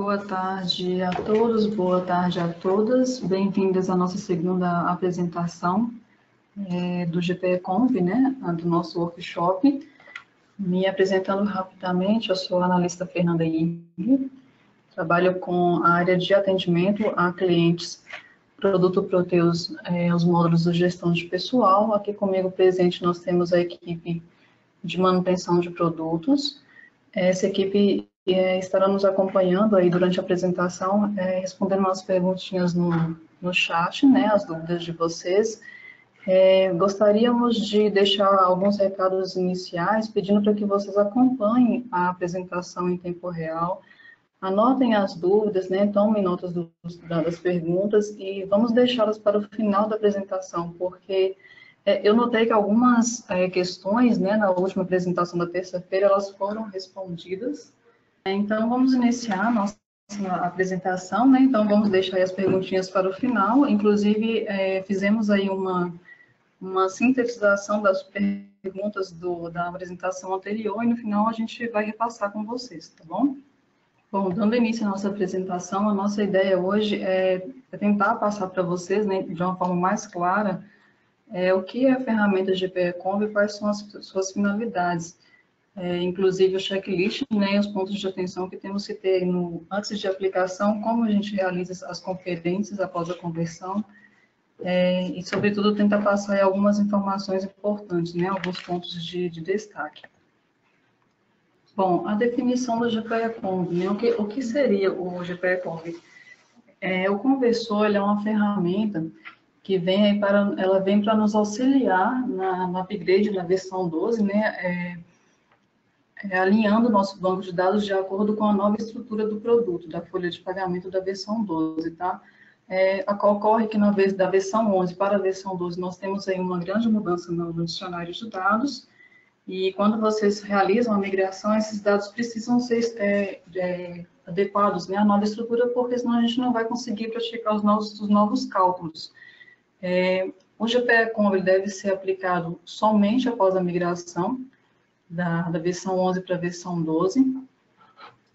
Boa tarde a todos, boa tarde a todas. Bem-vindas à nossa segunda apresentação do GPE-Conv, né, do nosso workshop. Me apresentando rapidamente, eu sou a analista Fernanda Ing, trabalho com a área de atendimento a clientes, produto Proteus, os módulos de gestão de pessoal. Aqui comigo presente nós temos a equipe de manutenção de produtos. Essa equipe estará nos acompanhando aí durante a apresentação, respondendo as perguntinhas no chat, né, as dúvidas de vocês. Gostaríamos de deixar alguns recados iniciais, pedindo para que vocês acompanhem a apresentação em tempo real, anotem as dúvidas, né, tomem notas das perguntas e vamos deixá-las para o final da apresentação, porque eu notei que algumas questões, né, na última apresentação da terça-feira, elas foram respondidas. Então, vamos iniciar a nossa apresentação, né? Então, vamos deixar aí as perguntinhas para o final. Inclusive, fizemos aí uma sintetização das perguntas da apresentação anterior e no final a gente vai repassar com vocês, tá bom? Bom, dando início à nossa apresentação, a nossa ideia hoje é tentar passar para vocês, né, de uma forma mais clara, o que é a ferramenta GPE-Conv e quais são as suas finalidades. Inclusive o checklist, né, os pontos de atenção que temos que ter antes de aplicação, como a gente realiza as conferências após a conversão, e, sobretudo, tentar passar aí algumas informações importantes, né, alguns pontos de destaque. Bom, a definição do GPE-Conv, né, o que seria o GPE-Conv? O conversor, ele é uma ferramenta que ela vem para nos auxiliar no upgrade da versão 12, né, alinhando o nosso banco de dados de acordo com a nova estrutura do produto, da folha de pagamento da versão 12, tá? Ocorre que da versão 11 para a versão 12 nós temos aí uma grande mudança no dicionário de dados, e quando vocês realizam a migração, esses dados precisam ser adequados, né, à nova estrutura, porque senão a gente não vai conseguir praticar os novos cálculos. O GPE-Conv deve ser aplicado somente após a migração da versão 11 para a versão 12.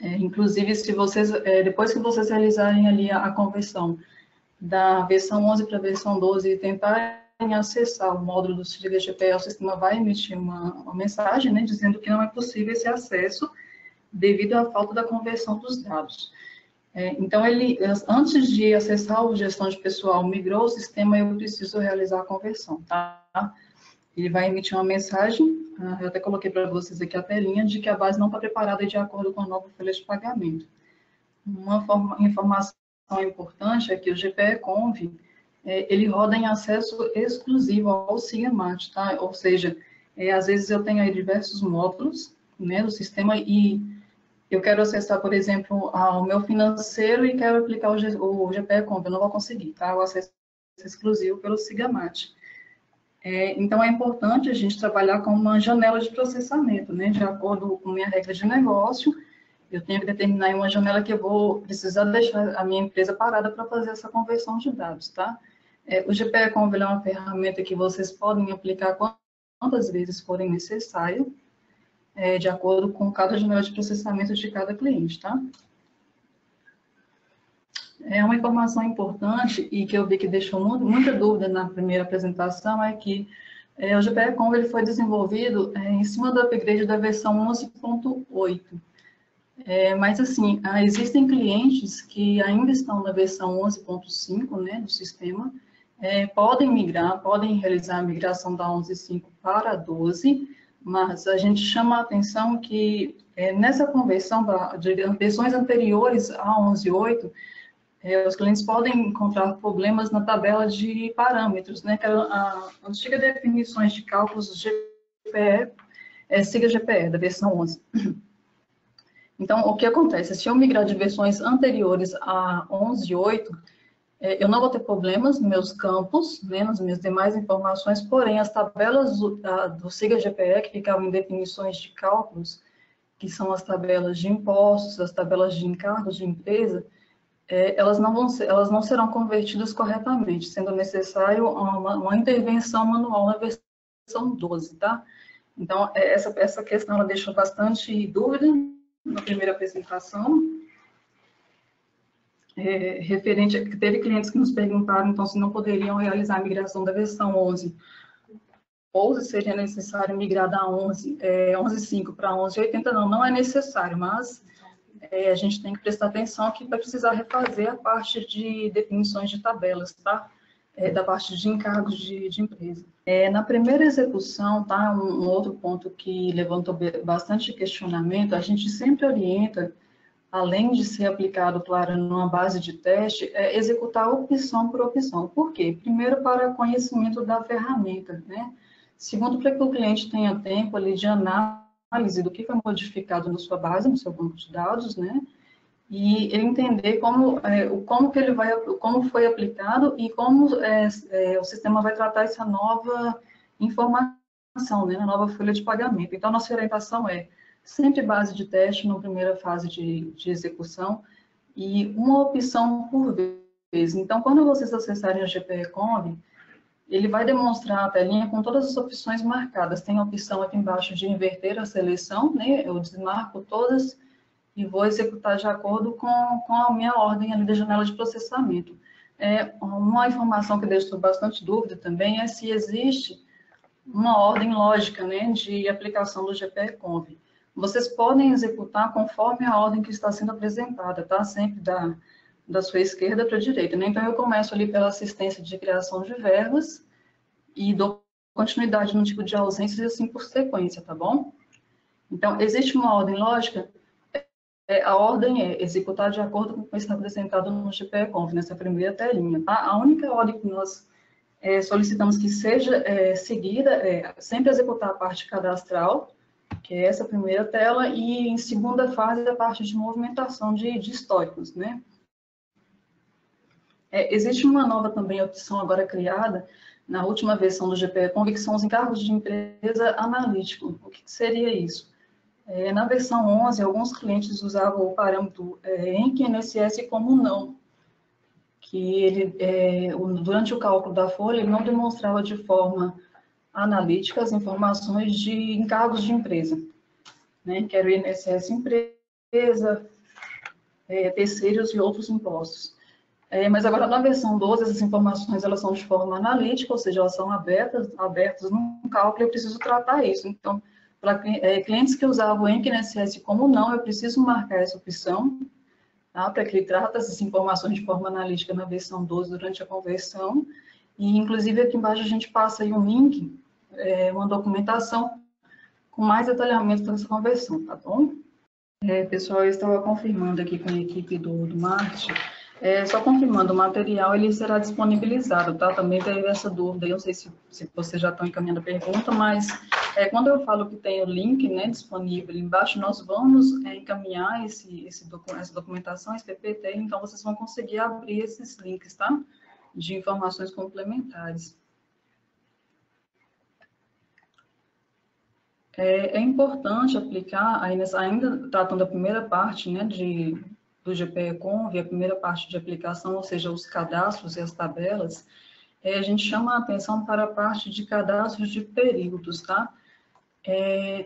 Inclusive, se vocês, depois que vocês realizarem ali a conversão da versão 11 para a versão 12 e tentarem acessar o módulo do Siga GPE, o sistema vai emitir uma mensagem, né, dizendo que não é possível esse acesso devido à falta da conversão dos dados. Então, antes de acessar o gestão de pessoal, migrou o sistema, eu preciso realizar a conversão, tá? Ele vai emitir uma mensagem, eu até coloquei para vocês aqui a telinha, de que a base não está preparada de acordo com a nova folha de pagamento. Uma informação importante é que o GPE-Conv, ele roda em acesso exclusivo ao SIGAMAT, tá? Ou seja, às vezes eu tenho aí diversos módulos, né, do sistema e eu quero acessar, por exemplo, ao meu financeiro e quero aplicar o GPE-Conv, eu não vou conseguir, tá? O acesso exclusivo pelo SIGAMAT. Então, é importante a gente trabalhar com uma janela de processamento, né? De acordo com a minha regra de negócio, eu tenho que determinar uma janela que eu vou precisar deixar a minha empresa parada para fazer essa conversão de dados, tá? O GPE-Conv é uma ferramenta que vocês podem aplicar quantas vezes forem necessário, de acordo com cada janela de processamento de cada cliente, tá? Uma informação importante e que eu vi que deixou muita dúvida na primeira apresentação é que o GPE-Conv ele foi desenvolvido em cima do upgrade da versão 11.8. Mas, assim, existem clientes que ainda estão na versão 11.5, né, do sistema, podem migrar, podem realizar a migração da 11.5 para a 12, mas a gente chama a atenção que nessa conversão de versões anteriores a 11.8, os clientes podem encontrar problemas na tabela de parâmetros, né, que era a antiga definições de cálculos GPE, Siga GPE, da versão 11. Então, o que acontece? Se eu migrar de versões anteriores a 11.8, eu não vou ter problemas nos meus campos, né, nas minhas demais informações, porém, as tabelas do Siga GPE, que ficavam em definições de cálculos, que são as tabelas de impostos, as tabelas de encargos de empresa, elas não serão convertidas corretamente, sendo necessário uma intervenção manual na versão 12, tá? Então, essa questão ela deixou bastante dúvida na primeira apresentação, referente, teve clientes que nos perguntaram, então, se não poderiam realizar a migração da versão 11, ou se seria necessário migrar da 11.5 para 11.80, não é necessário, mas a gente tem que prestar atenção que vai precisar refazer a parte de definições de tabelas, tá? Da parte de encargos de empresa. Na primeira execução, tá? Um outro ponto que levantou bastante questionamento, a gente sempre orienta, além de ser aplicado, claro, numa base de teste, executar opção por opção. Por quê? Primeiro, para conhecimento da ferramenta, né? Segundo, para que o cliente tenha tempo ali de análise do que foi modificado na sua base, no seu banco de dados, né? E ele entender como foi aplicado e como o sistema vai tratar essa nova informação, né, na nova folha de pagamento. Então, nossa orientação é sempre base de teste na primeira fase de execução e uma opção por vez. Então, quando vocês acessarem o GPE-Comb, ele vai demonstrar a telinha com todas as opções marcadas. Tem a opção aqui embaixo de inverter a seleção, né, eu desmarco todas e vou executar de acordo com a minha ordem ali da janela de processamento. Uma informação que deixou bastante dúvida também é se existe uma ordem lógica, né, de aplicação do GPE-Conv. Vocês podem executar conforme a ordem que está sendo apresentada, tá? Sempre da sua esquerda para a direita, né? Então, eu começo ali pela assistência de criação de verbas e dou continuidade no tipo de ausências e assim por sequência, tá bom? Então, existe uma ordem lógica. A ordem é executar de acordo com o que está apresentado no GPE-Conv, nessa primeira telinha, tá? A única ordem que nós solicitamos que seja seguida é sempre executar a parte cadastral, que é essa primeira tela, e em segunda fase a parte de movimentação de históricos, né? Existe uma nova também opção agora criada na última versão do GPE-Conv, que são os encargos de empresa analítico. O que seria isso? Na versão 11, alguns clientes usavam o parâmetro ENC-INSS como não, que ele, durante o cálculo da folha, ele não demonstrava de forma analítica as informações de encargos de empresa, né, que era o INSS empresa, terceiros e outros impostos. Mas agora, na versão 12, essas informações elas são de forma analítica, ou seja, elas são abertas no cálculo, eu preciso tratar isso. Então, para clientes que usavam o ENC-INSS como não, eu preciso marcar essa opção, tá, para que ele trate essas informações de forma analítica na versão 12 durante a conversão. E, inclusive, aqui embaixo a gente passa aí um link, uma documentação com mais detalhamento dessa conversão, tá bom? Pessoal, eu estava confirmando aqui com a equipe do marketing. Só confirmando, o material ele será disponibilizado, tá? Também teve essa dúvida, eu não sei se vocês já estão encaminhando a pergunta, mas quando eu falo que tem o link, né, disponível embaixo, nós vamos encaminhar essa documentação, esse PPT, então vocês vão conseguir abrir esses links, tá? De informações complementares. É importante aplicar, ainda tratando da primeira parte, né, do GPE-Conv, a primeira parte de aplicação, ou seja, os cadastros e as tabelas, a gente chama a atenção para a parte de cadastros de períodos, tá?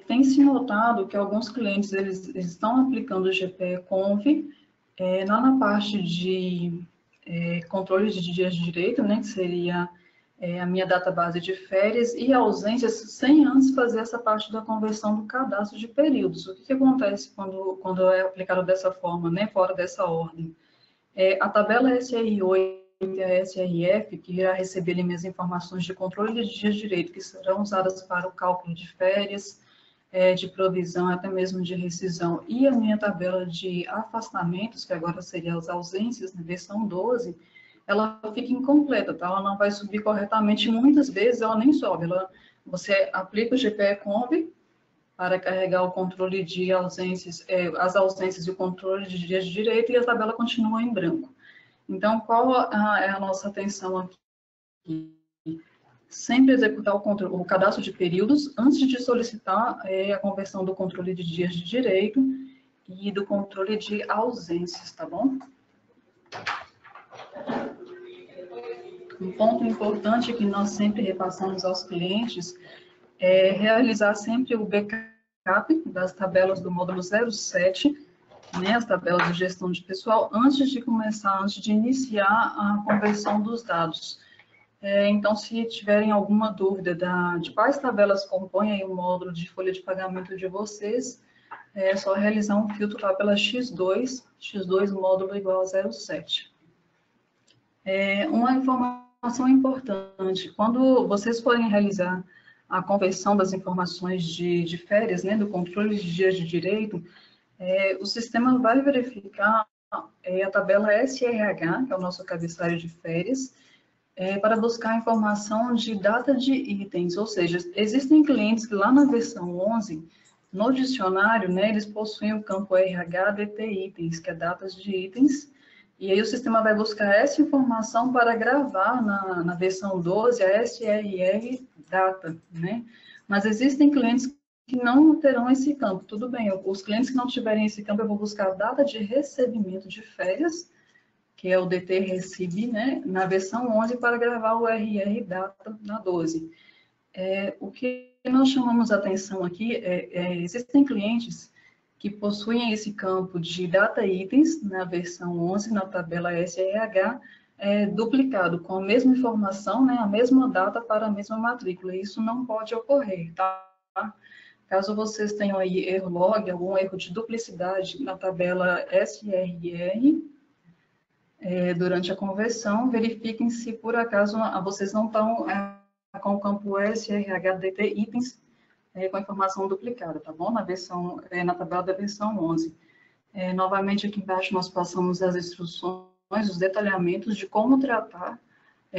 Tem-se notado que alguns clientes, eles estão aplicando o GPE-Conv lá na parte de controle de dias de direito, né, que seria a minha database de férias e ausências, sem antes fazer essa parte da conversão do cadastro de períodos. O que acontece quando é aplicado dessa forma, né, fora dessa ordem? A tabela SRI8 e a SRF, que irá receber ali minhas informações de controle de dias de direito, que serão usadas para o cálculo de férias, de provisão, até mesmo de rescisão, e a minha tabela de afastamentos, que agora seria as ausências, na versão 12, ela fica incompleta, tá? Ela não vai subir corretamente, muitas vezes ela nem sobe, você aplica o GPE-Conv para carregar o controle de ausências, as ausências e o controle de dias de direito, e a tabela continua em branco. Então, qual é a nossa atenção aqui? Sempre executar o cadastro de períodos antes de solicitar a conversão do controle de dias de direito e do controle de ausências, tá bom? Um ponto importante que nós sempre repassamos aos clientes é realizar sempre o backup das tabelas do módulo 07 né, as tabelas de gestão de pessoal, antes de iniciar a conversão dos dados. Então, se tiverem alguma dúvida de quais tabelas compõem aí o módulo de folha de pagamento de vocês, é só realizar um filtro lá pela X2 módulo igual a 07. Uma informação importante, quando vocês forem realizar a conversão das informações de férias, né, do controle de dias de direito, o sistema vai verificar a tabela SRH, que é o nosso cabeçalho de férias, para buscar informação de data de itens, ou seja, existem clientes que lá na versão 11, no dicionário, né, eles possuem o campo RH DT itens, que é datas de itens, e aí o sistema vai buscar essa informação para gravar na versão 12 a SRR data, né? Mas existem clientes que não terão esse campo, tudo bem, os clientes que não tiverem esse campo, eu vou buscar a data de recebimento de férias, que é o DT Recibe, né, na versão 11, para gravar o RR data na 12. O que nós chamamos a atenção aqui existem clientes que possuem esse campo de data itens na versão 11, na tabela SRH, duplicado, com a mesma informação, né, a mesma data para a mesma matrícula. Isso não pode ocorrer, tá? Caso vocês tenham aí erro log, algum erro de duplicidade na tabela SRR, durante a conversão, verifiquem se por acaso vocês não estão com o campo SRHDT itens com informação duplicada, tá bom? Na tabela da versão 11. Novamente, aqui embaixo nós passamos as instruções, os detalhamentos de como tratar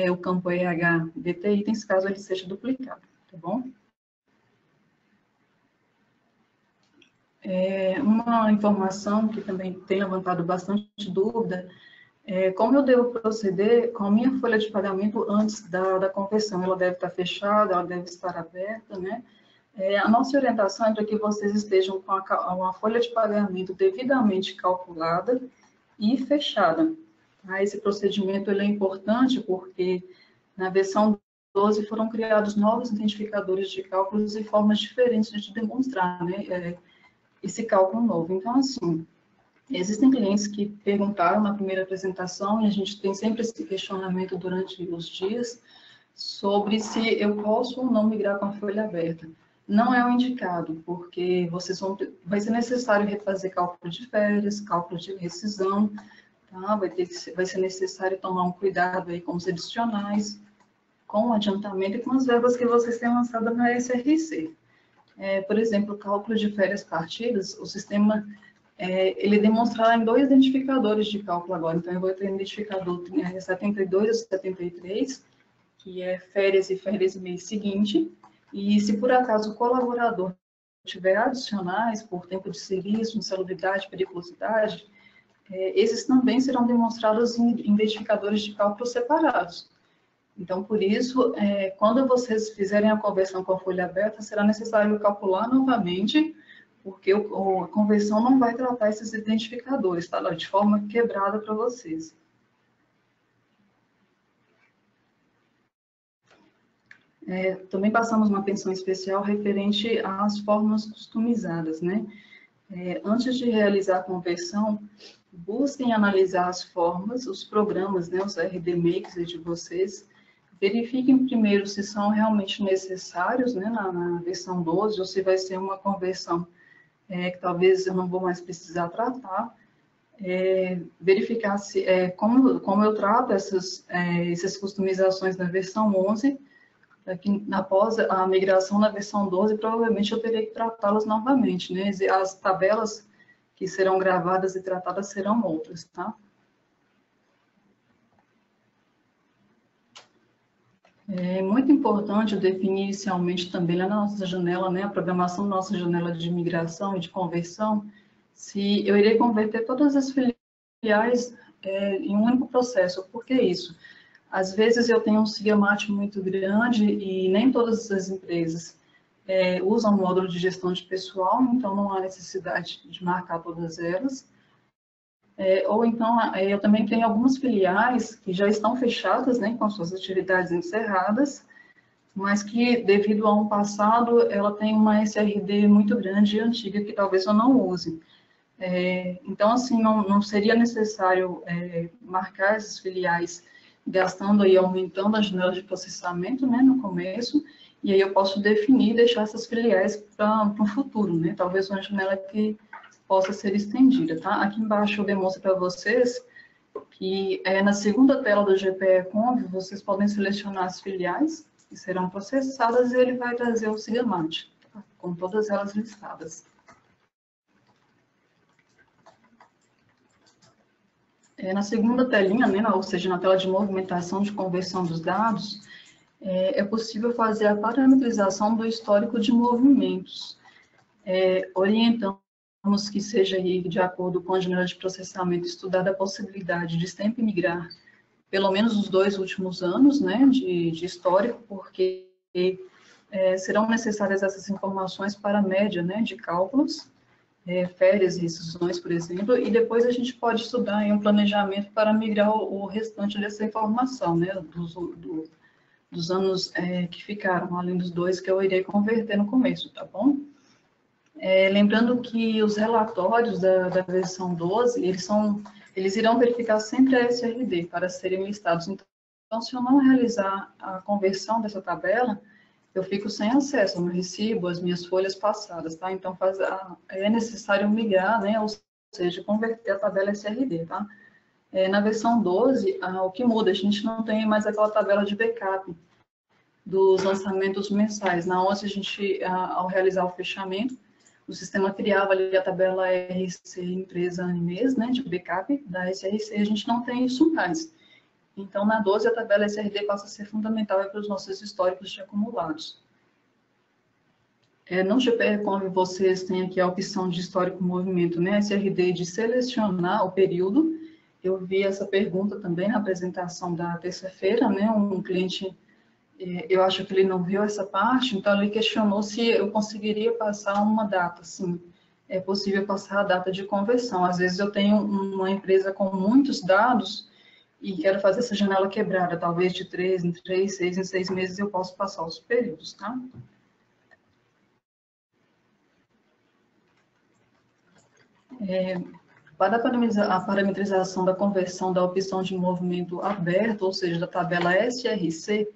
o campo RHDT itens, caso ele seja duplicado, tá bom? Uma informação que também tem levantado bastante dúvida, como eu devo proceder com a minha folha de pagamento antes da conversão? Ela deve estar fechada, ela deve estar aberta, né? A nossa orientação é para que vocês estejam com uma folha de pagamento devidamente calculada e fechada. Esse procedimento ele é importante porque na versão 12 foram criados novos identificadores de cálculos e formas diferentes de demonstrar, né, esse cálculo novo. Então, assim, existem clientes que perguntaram na primeira apresentação, e a gente tem sempre esse questionamento durante os dias, sobre se eu posso ou não migrar com a folha aberta. Não é o indicado, porque vai ser necessário refazer cálculo de férias, cálculo de rescisão, tá? Vai ser necessário tomar um cuidado aí com os adicionais, com o adiantamento e com as verbas que vocês têm lançado na SRC. Por exemplo, o cálculo de férias partidas, o sistema ele demonstrará em dois identificadores de cálculo agora. Então, eu vou ter o identificador 72 e 73, que é férias e férias mês seguinte. E se por acaso o colaborador tiver adicionais por tempo de serviço, insalubridade, periculosidade, esses também serão demonstrados em identificadores de cálculo separados. Então, por isso, quando vocês fizerem a conversão com a folha aberta, será necessário calcular novamente, porque a conversão não vai tratar esses identificadores, tá? De forma quebrada para vocês. Também passamos uma atenção especial referente às formas customizadas, né? Antes de realizar a conversão, busquem analisar as formas, os programas, né, os RD Makers de vocês, verifiquem primeiro se são realmente necessários, né, na versão 12, ou se vai ser uma conversão que talvez eu não vou mais precisar tratar, verificar se, como eu trato essas customizações na versão 11, que após a migração na versão 12, provavelmente eu terei que tratá-las novamente, né? As tabelas que serão gravadas e tratadas serão outras, tá? É muito importante eu definir inicialmente também lá na nossa janela, né, a programação da nossa janela de migração e de conversão, se eu irei converter todas as filiais em um único processo. Por que isso? Às vezes eu tenho um SIGAMAT muito grande e nem todas as empresas usam o módulo de gestão de pessoal, então não há necessidade de marcar todas elas. Ou então, eu também tenho algumas filiais que já estão fechadas, né, com suas atividades encerradas, mas que, devido a um passado, ela tem uma SRD muito grande e antiga, que talvez eu não use. Então, assim, não seria necessário marcar essas filiais gastando e aumentando a janela de processamento, né, no começo, e aí eu posso definir e deixar essas filiais para o futuro, né, talvez uma janela que possa ser estendida, tá? Aqui embaixo eu demonstro para vocês que na segunda tela do GPE-Conv, vocês podem selecionar as filiais que serão processadas e ele vai trazer o SIGAMAT, tá? Com todas elas listadas. Na segunda telinha, né, ou seja, na tela de movimentação de conversão dos dados, é possível fazer a parametrização do histórico de movimentos, orientamos que seja aí, de acordo com a janela de processamento, estudada a possibilidade de sempre migrar pelo menos os 2 últimos anos, né, de histórico, porque serão necessárias essas informações para a média, né, de cálculos, férias e rescisões, por exemplo, e depois a gente pode estudar em um planejamento para migrar o restante dessa informação, né, dos anos que ficaram, além dos 2 que eu irei converter no começo, tá bom? Lembrando que os relatórios da versão 12, eles irão verificar sempre a SRD para serem listados. Então, se eu não realizar a conversão dessa tabela, eu fico sem acesso ao meu recibo, às minhas folhas passadas, tá? Então, é necessário migrar, né? Ou seja, converter a tabela SRD, tá? Na versão 12, o que muda? A gente não tem mais aquela tabela de backup dos lançamentos mensais. Na 11, a gente, ao realizar o fechamento, o sistema criava ali a tabela RC empresa e mês, né, de backup da SRC, a gente não tem isso mais. Então, na 12, a tabela SRD passa a ser fundamental para os nossos históricos de acumulados. No GPE-Conv, vocês têm aqui a opção de histórico movimento, né, SRD, de selecionar o período. Eu vi essa pergunta também na apresentação da terça-feira, né, um cliente, eu acho que ele não viu essa parte, então ele questionou se eu conseguiria passar uma data, sim, é possível passar a data de conversão. Às vezes eu tenho uma empresa com muitos dados e quero fazer essa janela quebrada, talvez de 3 em 3, 6 em 6 meses eu posso passar os períodos, tá? Para a parametrização da conversão da opção de movimento aberto, ou seja, da tabela SRC,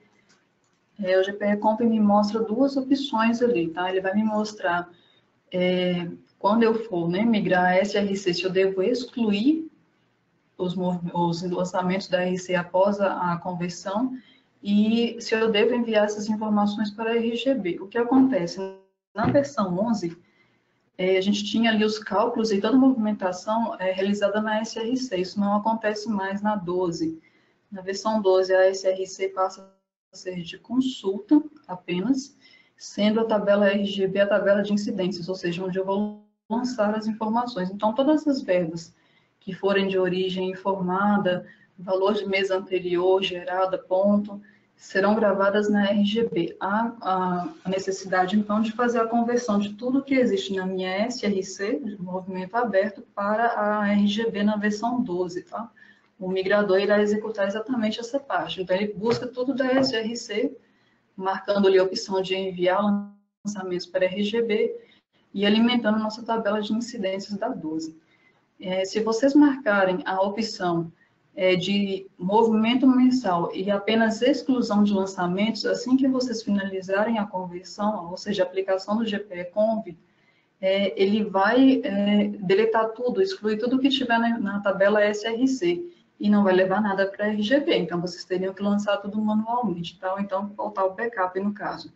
o GPE-Conv me mostra 2 opções ali, tá? Ele vai me mostrar, quando eu for, né, migrar a SRC, se eu devo excluir os lançamentos da RC após a conversão e se eu devo enviar essas informações para a RGB. O que acontece? Na versão 11, a gente tinha ali os cálculos e toda a movimentação realizada na SRC. Isso não acontece mais na 12. Na versão 12, a SRC passa a ser de consulta apenas, sendo a tabela RGB a tabela de incidências, ou seja, onde eu vou lançar as informações. Então, todas as verbas que forem de origem informada, valor de mês anterior, gerada, ponto, serão gravadas na RGB. Há a necessidade, então, de fazer a conversão de tudo que existe na minha SRC, de movimento aberto, para a RGB na versão 12, tá? O migrador irá executar exatamente essa parte. Então, ele busca tudo da SRC, marcando ali a opção de enviar lançamentos para RGB e alimentando a nossa tabela de incidências da 12. Se vocês marcarem a opção de movimento mensal e apenas exclusão de lançamentos, assim que vocês finalizarem a conversão, ou seja, a aplicação do GPE-Conv, ele vai deletar tudo, excluir tudo que tiver na tabela SRC, e não vai levar nada para a RGB, então vocês teriam que lançar tudo manualmente, tá? Ou então faltar o backup no caso.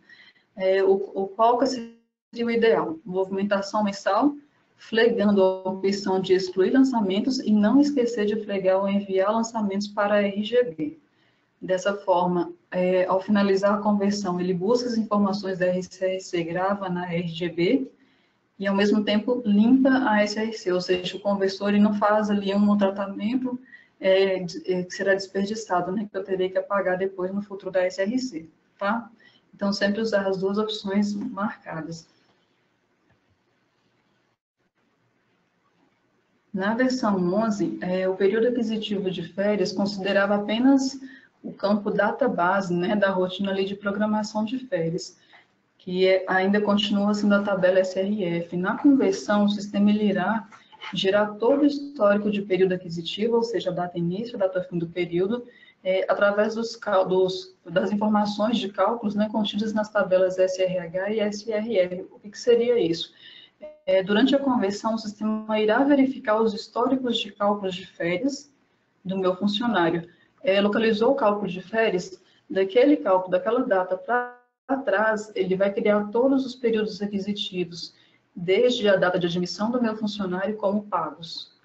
Qual que seria o ideal? Movimentação mensal, flegando a opção de excluir lançamentos e não esquecer de flegar ou enviar lançamentos para a RGB. Dessa forma, ao finalizar a conversão, ele busca as informações da SRC, grava na RGB e, ao mesmo tempo, limpa a SRC, ou seja, o conversor ele não faz ali um tratamento que será desperdiçado, né, que eu terei que apagar depois no futuro da SRC, tá? Então, sempre usar as 2 opções marcadas. Na versão 11, o período aquisitivo de férias considerava apenas o campo database, né, da rotina ali de programação de férias, que ainda continua sendo a tabela SRF. Na conversão, o sistema ele irá gerar todo o histórico de período aquisitivo, ou seja, a data início, a data fim do período, através das informações de cálculos, né, contidas nas tabelas SRH e SRR. O que seria isso? Durante a conversão, o sistema irá verificar os históricos de cálculos de férias do meu funcionário. Localizou o cálculo de férias, daquele cálculo, daquela data para trás, ele vai criar todos os períodos aquisitivos, desde a data de admissão do meu funcionário como pagos.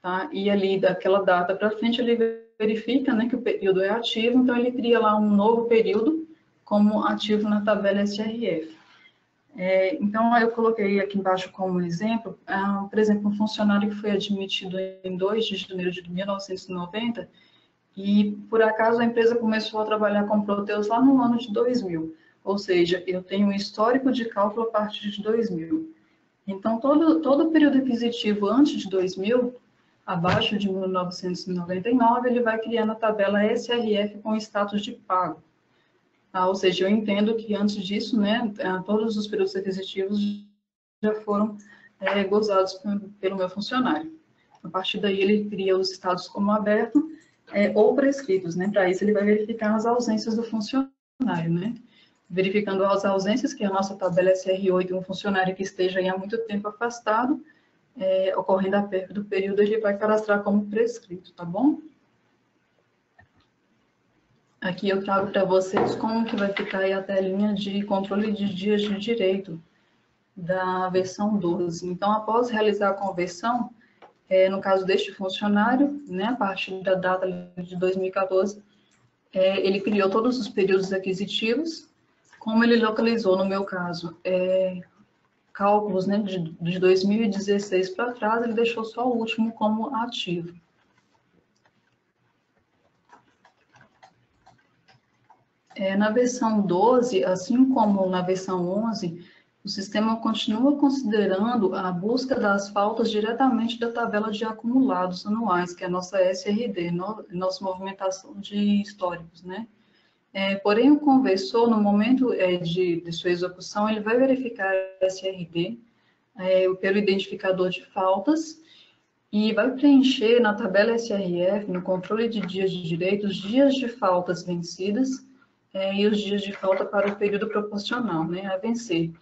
Tá? E ali, daquela data para frente, ele verifica, né, que o período é ativo, então ele cria lá um novo período como ativo na tabela SRF. Então, eu coloquei aqui embaixo como exemplo, por exemplo, um funcionário que foi admitido em 2 de janeiro de 1990 e, por acaso, a empresa começou a trabalhar com Proteus lá no ano de 2000. Ou seja, eu tenho um histórico de cálculo a partir de 2000. Então, todo o período aquisitivo antes de 2000, abaixo de 1999, ele vai criar na tabela SRF com status de pago. Ou seja, eu entendo que antes disso, né, todos os períodos aquisitivos já foram gozados pelo meu funcionário. A partir daí, ele cria os estados como aberto ou prescritos, né? Para isso, ele vai verificar as ausências do funcionário, né? Verificando as ausências, que a nossa tabela SR8, um funcionário que esteja há muito tempo afastado, ocorrendo a perda do período, ele vai cadastrar como prescrito, tá bom? Aqui eu trago para vocês como que vai ficar aí a telinha de controle de dias de direito da versão 12. Então, após realizar a conversão, no caso deste funcionário, né, a partir da data de 2014, ele criou todos os períodos aquisitivos, como ele localizou, no meu caso, cálculos, né, de 2016 para trás, ele deixou só o último como ativo. Na versão 12, assim como na versão 11, o sistema continua considerando a busca das faltas diretamente da tabela de acumulados anuais, que é a nossa SRD, nossa movimentação de históricos, né? Porém, o conversor, no momento de sua execução, ele vai verificar a SRD pelo identificador de faltas e vai preencher na tabela SRF, no controle de dias de direito, os dias de faltas vencidas e os dias de falta para o período proporcional, né, a vencer.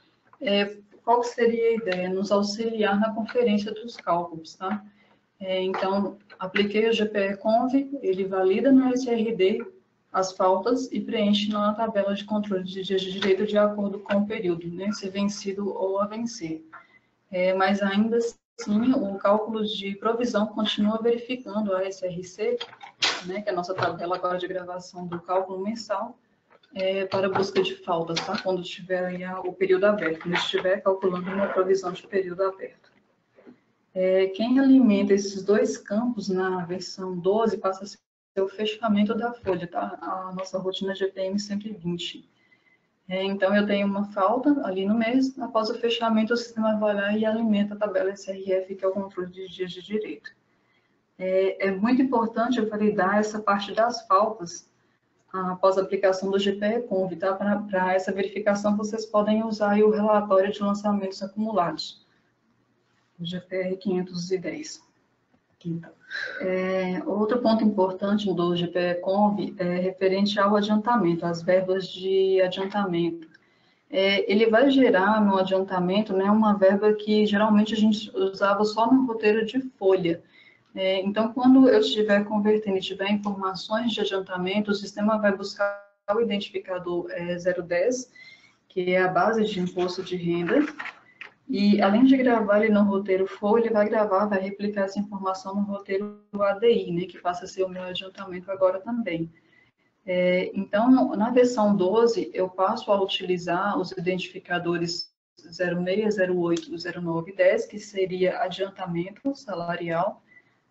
Qual seria a ideia? Nos auxiliar na conferência dos cálculos, tá? Então, apliquei o GPE-Conv, ele valida no SRD as faltas e preenche na tabela de controle de dias de direito de acordo com o período, né, se vencido ou a vencer. Mas ainda assim, o cálculo de provisão continua verificando a SRC, né, que é a nossa tabela agora de gravação do cálculo mensal, para busca de faltas, tá? Quando tiver aí o período aberto, quando estiver calculando uma provisão de período aberto. Quem alimenta esses dois campos na versão 12 passa a ser o fechamento da folha, tá? A nossa rotina GPM 120. Então, eu tenho uma falta ali no mês, após o fechamento, o sistema vai lá e alimenta a tabela SRF, que é o controle de dias de direito. É muito importante eu validar essa parte das faltas após a aplicação do GPE-Conv, tá? Para essa verificação, vocês podem usar aí o relatório de lançamentos acumulados, o GPR 510. Outro ponto importante do GPE-Conv é referente ao adiantamento, às verbas de adiantamento. Ele vai gerar no adiantamento, né, uma verba que geralmente a gente usava só no roteiro de folha. Então, quando eu estiver convertendo e tiver informações de adiantamento, o sistema vai buscar o identificador 010, que é a base de imposto de renda, e além de gravar ele no roteiro folha, ele vai gravar, vai replicar essa informação no roteiro ADI, né, que passa a ser o meu adiantamento agora também. Então, na versão 12, eu passo a utilizar os identificadores 06, 08, 09 e 10, que seria adiantamento salarial,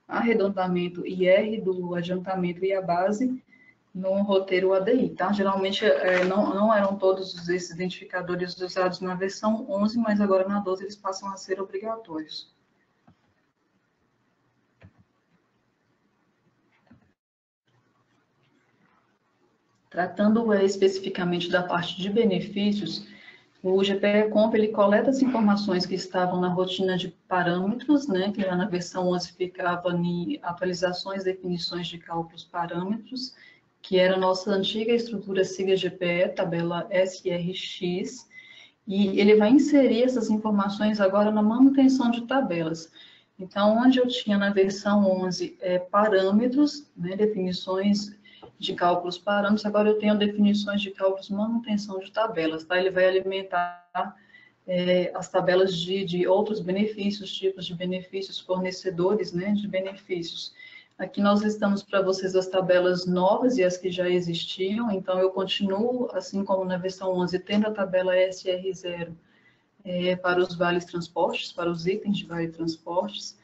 arredondamento IR do adiantamento e a base no roteiro ADI, tá? Geralmente não eram todos esses identificadores usados na versão 11, mas agora na 12 eles passam a ser obrigatórios. Tratando especificamente da parte de benefícios, O GPE-Conv, ele coleta as informações que estavam na rotina de parâmetros, né, que lá na versão 11 ficava em atualizações, definições de cálculos parâmetros, que era a nossa antiga estrutura siga-GPE, tabela SRX, e ele vai inserir essas informações agora na manutenção de tabelas. Então, onde eu tinha na versão 11 parâmetros, né, definições de cálculos parâmetros, agora eu tenho definições de cálculos manutenção de tabelas, tá? Ele vai alimentar as tabelas de outros benefícios, tipos de benefícios, fornecedores, né, de benefícios. Aqui nós listamos para vocês as tabelas novas e as que já existiam, então eu continuo, assim como na versão 11, tendo a tabela SR0 para os vales transportes, para os itens de vale transportes.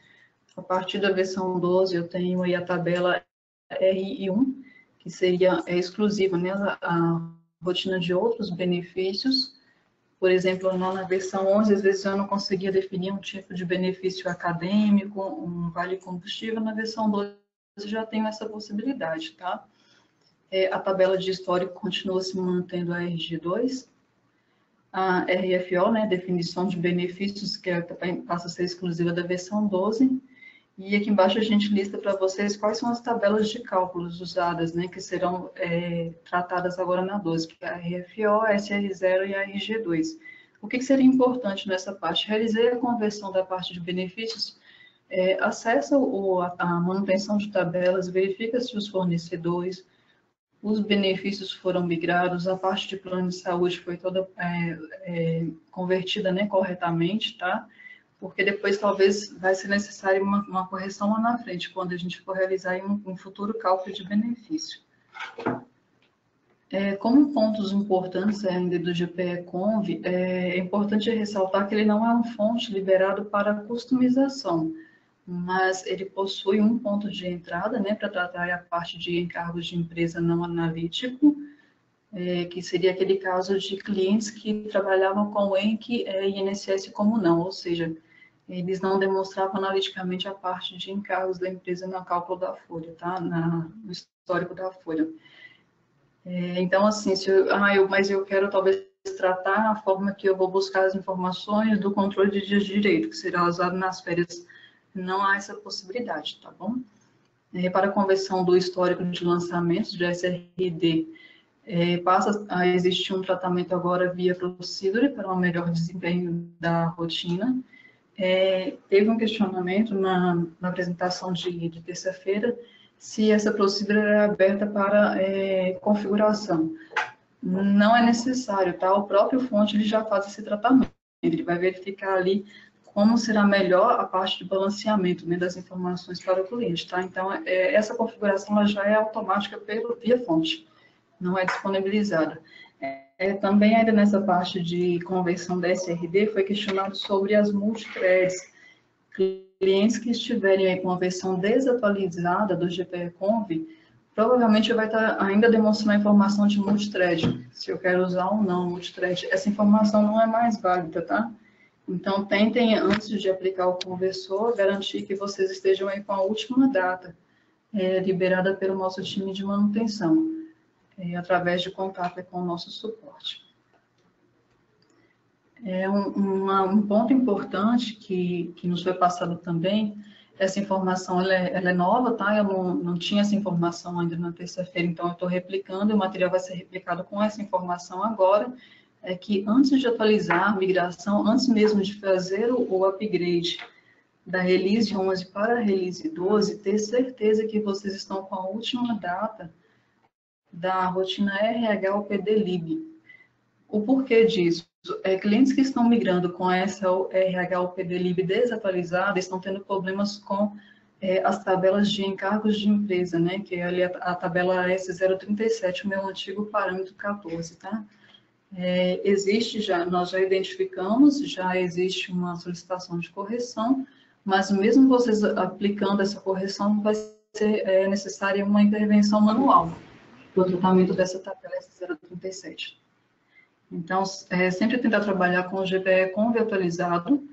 A partir da versão 12 eu tenho aí a tabela RI1, que seria exclusiva, né, a rotina de outros benefícios. Por exemplo, na versão 11, às vezes eu não conseguia definir um tipo de benefício acadêmico, um vale combustível, na versão 12 já tenho essa possibilidade, tá? A tabela de histórico continua se mantendo a RG2, a RFO, né, definição de benefícios, que passa a ser exclusiva da versão 12, e aqui embaixo a gente lista para vocês quais são as tabelas de cálculos usadas, né, que serão tratadas agora na 12, que é a RFO, a SR0 e a RG2. O que seria importante nessa parte? Realizei a conversão da parte de benefícios, acessa a manutenção de tabelas, verifica se os fornecedores, os benefícios foram migrados, a parte de plano de saúde foi toda convertida, né, corretamente, tá? Porque depois talvez vai ser necessária uma correção lá na frente, quando a gente for realizar um futuro cálculo de benefício. Como pontos importantes ainda do GPE-Conv, é importante ressaltar que ele não é uma fonte liberado para customização, mas ele possui um ponto de entrada, né, para tratar a parte de encargos de empresa não analítico, que seria aquele caso de clientes que trabalhavam com o ENC e INSS como não, ou seja, eles não demonstravam analiticamente a parte de encargos da empresa no cálculo da folha, tá? No histórico da folha. Então, assim, mas eu quero talvez tratar a forma que eu vou buscar as informações do controle de dias de direito, que será usado nas férias. Não há essa possibilidade, tá bom? Para a conversão do histórico de lançamentos de SRD, passa a existir um tratamento agora via Procedure para um melhor desempenho da rotina. Teve um questionamento na apresentação de terça-feira se essa Procedure era aberta para configuração. Não é necessário, tá? O próprio fonte ele já faz esse tratamento, ele vai verificar ali como será melhor a parte de balanceamento, né, das informações para o cliente, tá? Então, essa configuração ela já é automática via fonte, não é disponibilizada. Também ainda nessa parte de conversão da SRD, foi questionado sobre as multithreads. Clientes que estiverem aí com a versão desatualizada do GPE-Conv, provavelmente vai estar ainda demonstrando a informação de multithread, se eu quero usar ou não multithread. Essa informação não é mais válida, tá? Então, tentem, antes de aplicar o conversor, garantir que vocês estejam aí com a última data liberada pelo nosso time de manutenção, através de contato com o nosso suporte. Um ponto importante que nos foi passado também, essa informação ela é nova, tá? Eu não tinha essa informação ainda na terça-feira, então eu estou replicando, e o material vai ser replicado com essa informação agora, é que antes de atualizar a migração, antes mesmo de fazer o upgrade da release 11 para a release 12, ter certeza que vocês estão com a última data da rotina RH-OPD-LIB. O porquê disso? Clientes que estão migrando com essa RH-OPD-LIB desatualizada estão tendo problemas com as tabelas de encargos de empresa, né? Que é ali a tabela S037, o meu antigo parâmetro 14, tá? Nós já identificamos, já existe uma solicitação de correção, mas mesmo vocês aplicando essa correção, vai ser necessária uma intervenção manual do tratamento dessa tabela S037. Então, sempre tentar trabalhar com o GPE-Conv atualizado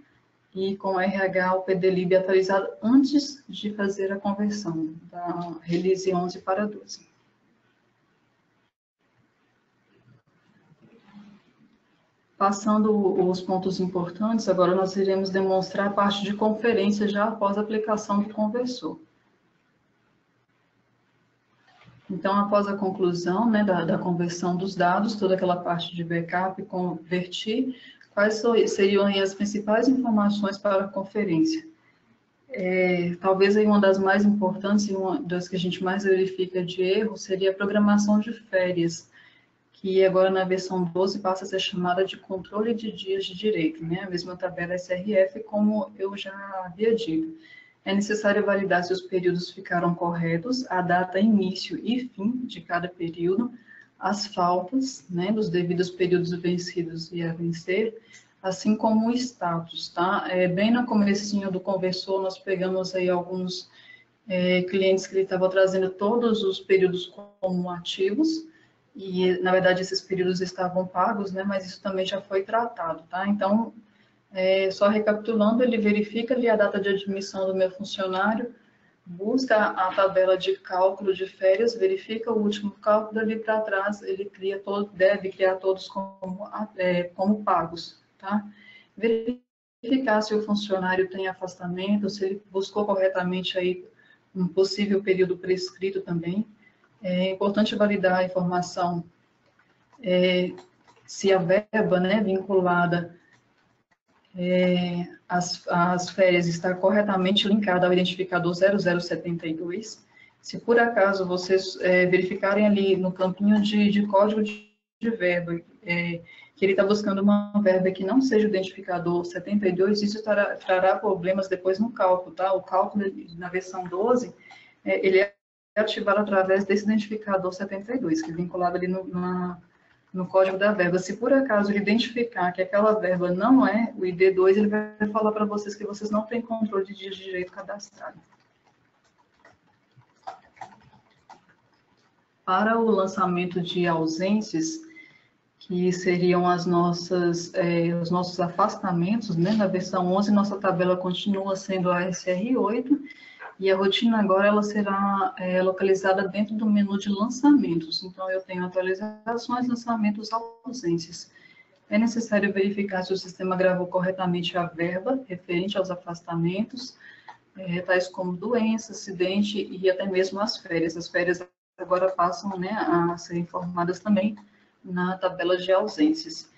e com o RH-OPD-LIB atualizado antes de fazer a conversão da release 11 para 12. Passando os pontos importantes, agora nós iremos demonstrar a parte de conferência já após a aplicação do conversor. Então, após a conclusão, né, da conversão dos dados, toda aquela parte de backup, convertir, quais seriam aí as principais informações para a conferência? Talvez aí uma das mais importantes e uma das que a gente mais verifica de erro seria a programação de férias, que agora na versão 12 passa a ser chamada de controle de dias de direito, né? A mesma tabela SRF, como eu já havia dito. É necessário validar se os períodos ficaram corretos, a data início e fim de cada período, as faltas, né, dos devidos períodos vencidos e a vencer, assim como o status, tá? Bem no comecinho do conversor, nós pegamos aí alguns clientes que ele estava trazendo todos os períodos como ativos, e, na verdade, esses períodos estavam pagos, né, mas isso também já foi tratado, tá? Então, só recapitulando, ele verifica ali a data de admissão do meu funcionário, busca a tabela de cálculo de férias, verifica o último cálculo, ali para trás, ele deve criar todos como pagos, tá? Verificar se o funcionário tem afastamento, se ele buscou corretamente aí um possível período prescrito também. É importante validar a informação se a verba, né, vinculada às férias está corretamente linkada ao identificador 0072. Se por acaso vocês verificarem ali no campinho de código de verba, que ele está buscando uma verba que não seja o identificador 72, isso trará problemas depois no cálculo, tá? O cálculo na versão 12, ele é ativado através desse identificador 72, que é vinculado ali no código da verba. Se por acaso ele identificar que aquela verba não é o ID2, ele vai falar para vocês que vocês não têm controle de dias de direito cadastrado. Para o lançamento de ausências, que seriam os nossos afastamentos, né? Na versão 11, nossa tabela continua sendo a SR8, e a rotina agora ela será localizada dentro do menu de lançamentos. Então, eu tenho atualizações, lançamentos, ausências. É necessário verificar se o sistema gravou corretamente a verba referente aos afastamentos, tais como doença, acidente e até mesmo as férias. As férias agora passam, né, a ser informadas também na tabela de ausências.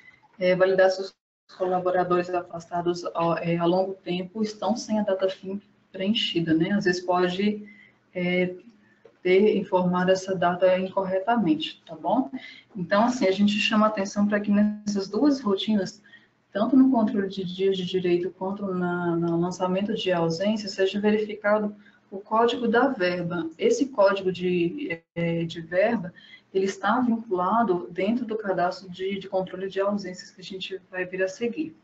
Validar se os colaboradores afastados a longo tempo estão sem a data fim preenchida, né? Às vezes pode ter informado essa data incorretamente, tá bom? Então, assim, a gente chama atenção para que nessas duas rotinas, tanto no controle de dias de direito quanto no lançamento de ausência, seja verificado o código da verba. Esse código de verba, ele está vinculado dentro do cadastro de controle de ausências que a gente vai vir a seguir.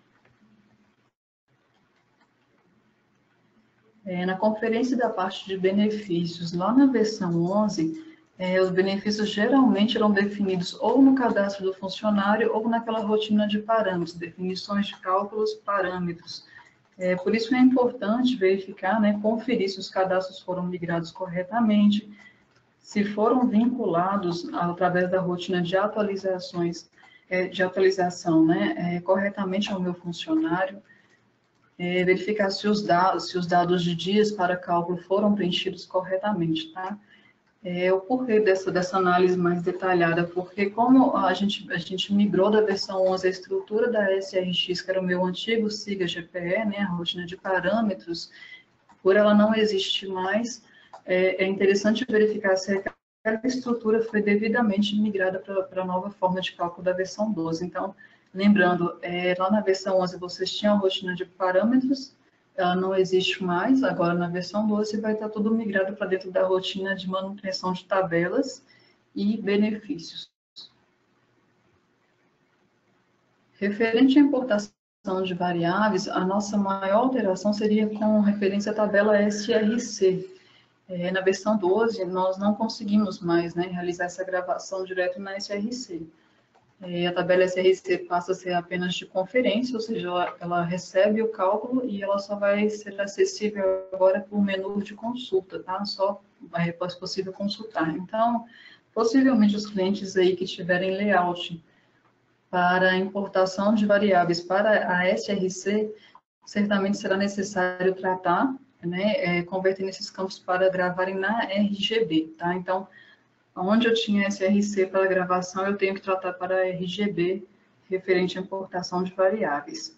Na conferência da parte de benefícios, lá na versão 11, os benefícios geralmente eram definidos ou no cadastro do funcionário ou naquela rotina de parâmetros, definições de cálculos, parâmetros. Por isso é importante verificar, né, conferir se os cadastros foram migrados corretamente, se foram vinculados através da rotina de atualizações, de atualização, né, corretamente ao meu funcionário, verificar se os dados de dias para cálculo foram preenchidos corretamente, tá? O porquê dessa análise mais detalhada, porque como a gente migrou da versão 11 a estrutura da SRX, que era o meu antigo SIGA GPE, né, a rotina de parâmetros, por ela não existir mais, é interessante verificar se aquela estrutura foi devidamente migrada para a nova forma de cálculo da versão 12. Então, lembrando, lá na versão 11 vocês tinham a rotina de parâmetros, ela não existe mais, agora na versão 12 vai estar tudo migrado para dentro da rotina de manutenção de tabelas e benefícios. Referente à importação de variáveis, a nossa maior alteração seria com referência à tabela SRC. Na versão 12, nós não conseguimos mais, né, realizar essa gravação direto na SRC. A tabela SRC passa a ser apenas de conferência, ou seja, ela recebe o cálculo e ela só vai ser acessível agora por menu de consulta, tá? Só é possível consultar. Então, possivelmente os clientes aí que tiverem layout para a importação de variáveis para a SRC, certamente será necessário tratar, né, convertendo esses campos para gravarem na RGB, tá? Então, onde eu tinha SRC para gravação, eu tenho que tratar para a RGB, referente à importação de variáveis.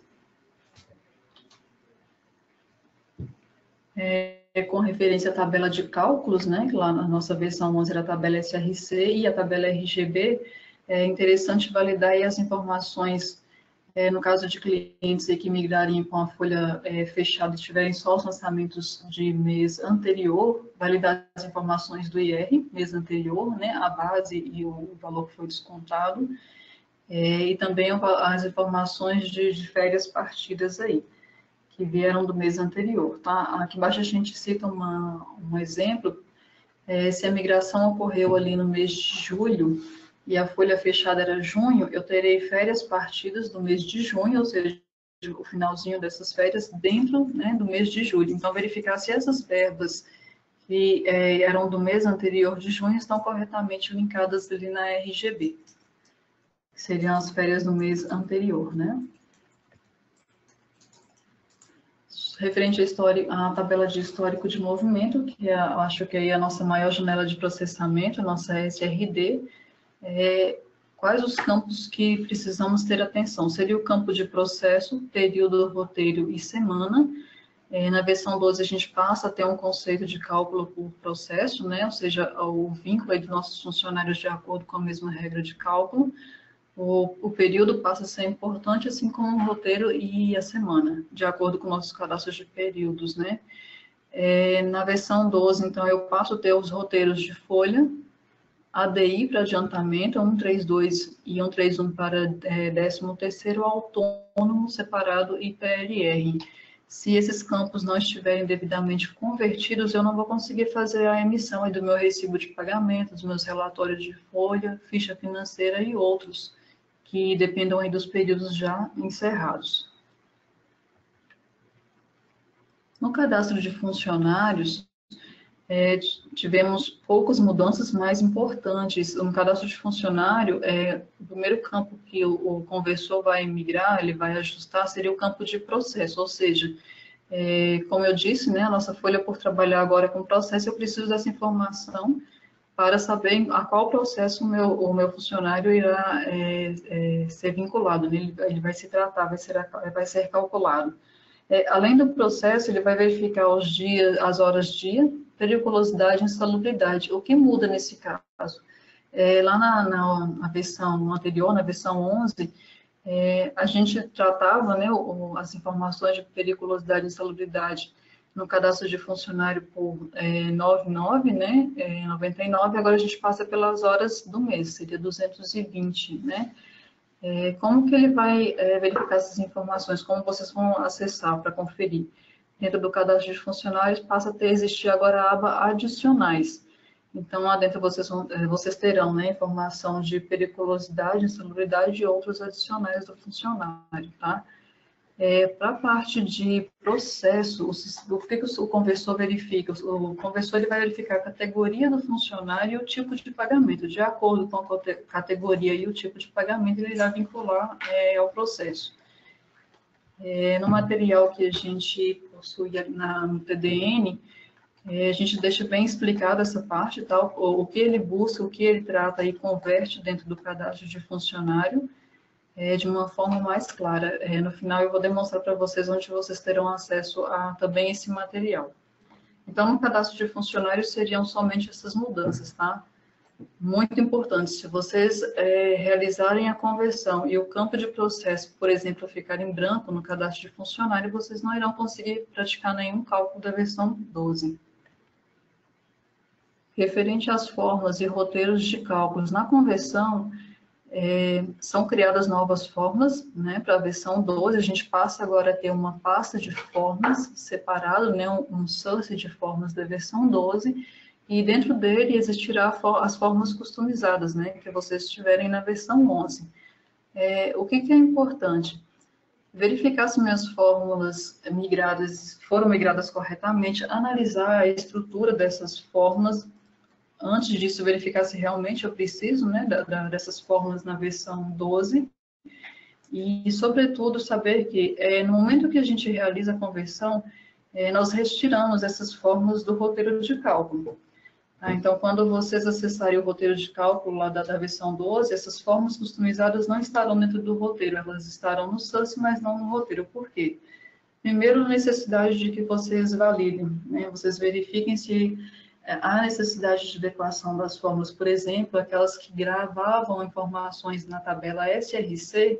Com referência à tabela de cálculos, né, que lá na nossa versão 11 era a tabela SRC e a tabela RGB, é interessante validar aí as informações, no caso de clientes aí que migrarem com a folha fechada e tiverem só os lançamentos de mês anterior, validar as informações do IR, mês anterior, né, a base e o valor que foi descontado, e também as informações de férias partidas aí, que vieram do mês anterior, tá? Aqui embaixo a gente cita um exemplo, se a migração ocorreu ali no mês de julho e a folha fechada era junho, eu terei férias partidas do mês de junho, ou seja, o finalzinho dessas férias dentro, né, do mês de julho. Então, verificar se essas verbas que eram do mês anterior de junho estão corretamente linkadas ali na RGB, que seriam as férias do mês anterior, né? Referente à tabela de histórico de movimento, que eu acho que aí é a nossa maior janela de processamento, a nossa SRD, quais os campos que precisamos ter atenção? Seria o campo de processo, período, roteiro e semana. Na versão 12, a gente passa a ter um conceito de cálculo por processo, né? Ou seja, o vínculo aí dos nossos funcionários de acordo com a mesma regra de cálculo. O período passa a ser importante, assim como o roteiro e a semana, de acordo com nossos cadastros de períodos, né? Na versão 12, então, eu passo a ter os roteiros de folha, ADI para adiantamento, 132 e 131 para 13º, autônomo, separado e PLR. Se esses campos não estiverem devidamente convertidos, eu não vou conseguir fazer a emissão aí do meu recibo de pagamento, dos meus relatórios de folha, ficha financeira e outros, que dependam aí dos períodos já encerrados. No cadastro de funcionários, tivemos poucas mudanças mais importantes. No cadastro de funcionário, o primeiro campo que o conversor vai migrar, ele vai ajustar, seria o campo de processo, ou seja, como eu disse, né, a nossa folha por trabalhar agora com processo, eu preciso dessa informação para saber a qual processo o meu funcionário irá ser vinculado, né? Ele vai se tratar, vai ser calculado. Além do processo, ele vai verificar os dias, as horas-dia, periculosidade e insalubridade. O que muda nesse caso? Lá na versão anterior, na versão 11, a gente tratava, né, as informações de periculosidade e insalubridade no cadastro de funcionário por 99, né, 99, agora a gente passa pelas horas do mês, seria 220, né? Como que ele vai verificar essas informações? Como vocês vão acessar para conferir? Dentro do cadastro de funcionários passa a existir agora a aba adicionais. Então, lá dentro vocês terão, né, informação de periculosidade, insalubridade e outros adicionais do funcionário, tá? Para a parte de processo, o que o conversor verifica? O conversor ele vai verificar a categoria do funcionário e o tipo de pagamento. De acordo com a categoria e o tipo de pagamento, ele irá vincular ao processo. No material que a gente possui no TDN, a gente deixa bem explicado essa parte, tá? O que ele busca, o que ele trata e converte dentro do cadastro de funcionário, de uma forma mais clara. No final, eu vou demonstrar para vocês onde vocês terão acesso a também esse material. Então, no cadastro de funcionários, seriam somente essas mudanças, tá? Muito importante, se vocês realizarem a conversão e o campo de processo, por exemplo, ficar em branco no cadastro de funcionário, vocês não irão conseguir praticar nenhum cálculo da versão 12. Referente às formas e roteiros de cálculos, na conversão, são criadas novas formas, né, para a versão 12, a gente passa agora a ter uma pasta de formas separado, né, um source de formas da versão 12, e dentro dele existirá as formas customizadas, né, que vocês tiverem na versão 11. O que é importante? Verificar se minhas fórmulas foram migradas corretamente, analisar a estrutura dessas formas. Antes disso, verificar se realmente eu preciso, né, dessas fórmulas na versão 12. E, sobretudo, saber que no momento que a gente realiza a conversão, nós retiramos essas fórmulas do roteiro de cálculo. Tá? Então, quando vocês acessarem o roteiro de cálculo lá da versão 12, essas fórmulas customizadas não estarão dentro do roteiro, elas estarão no SUSS, mas não no roteiro. Por quê? Primeiro, necessidade de que vocês validem, né? Vocês verifiquem se há necessidade de adequação das fórmulas. Por exemplo, aquelas que gravavam informações na tabela SRC,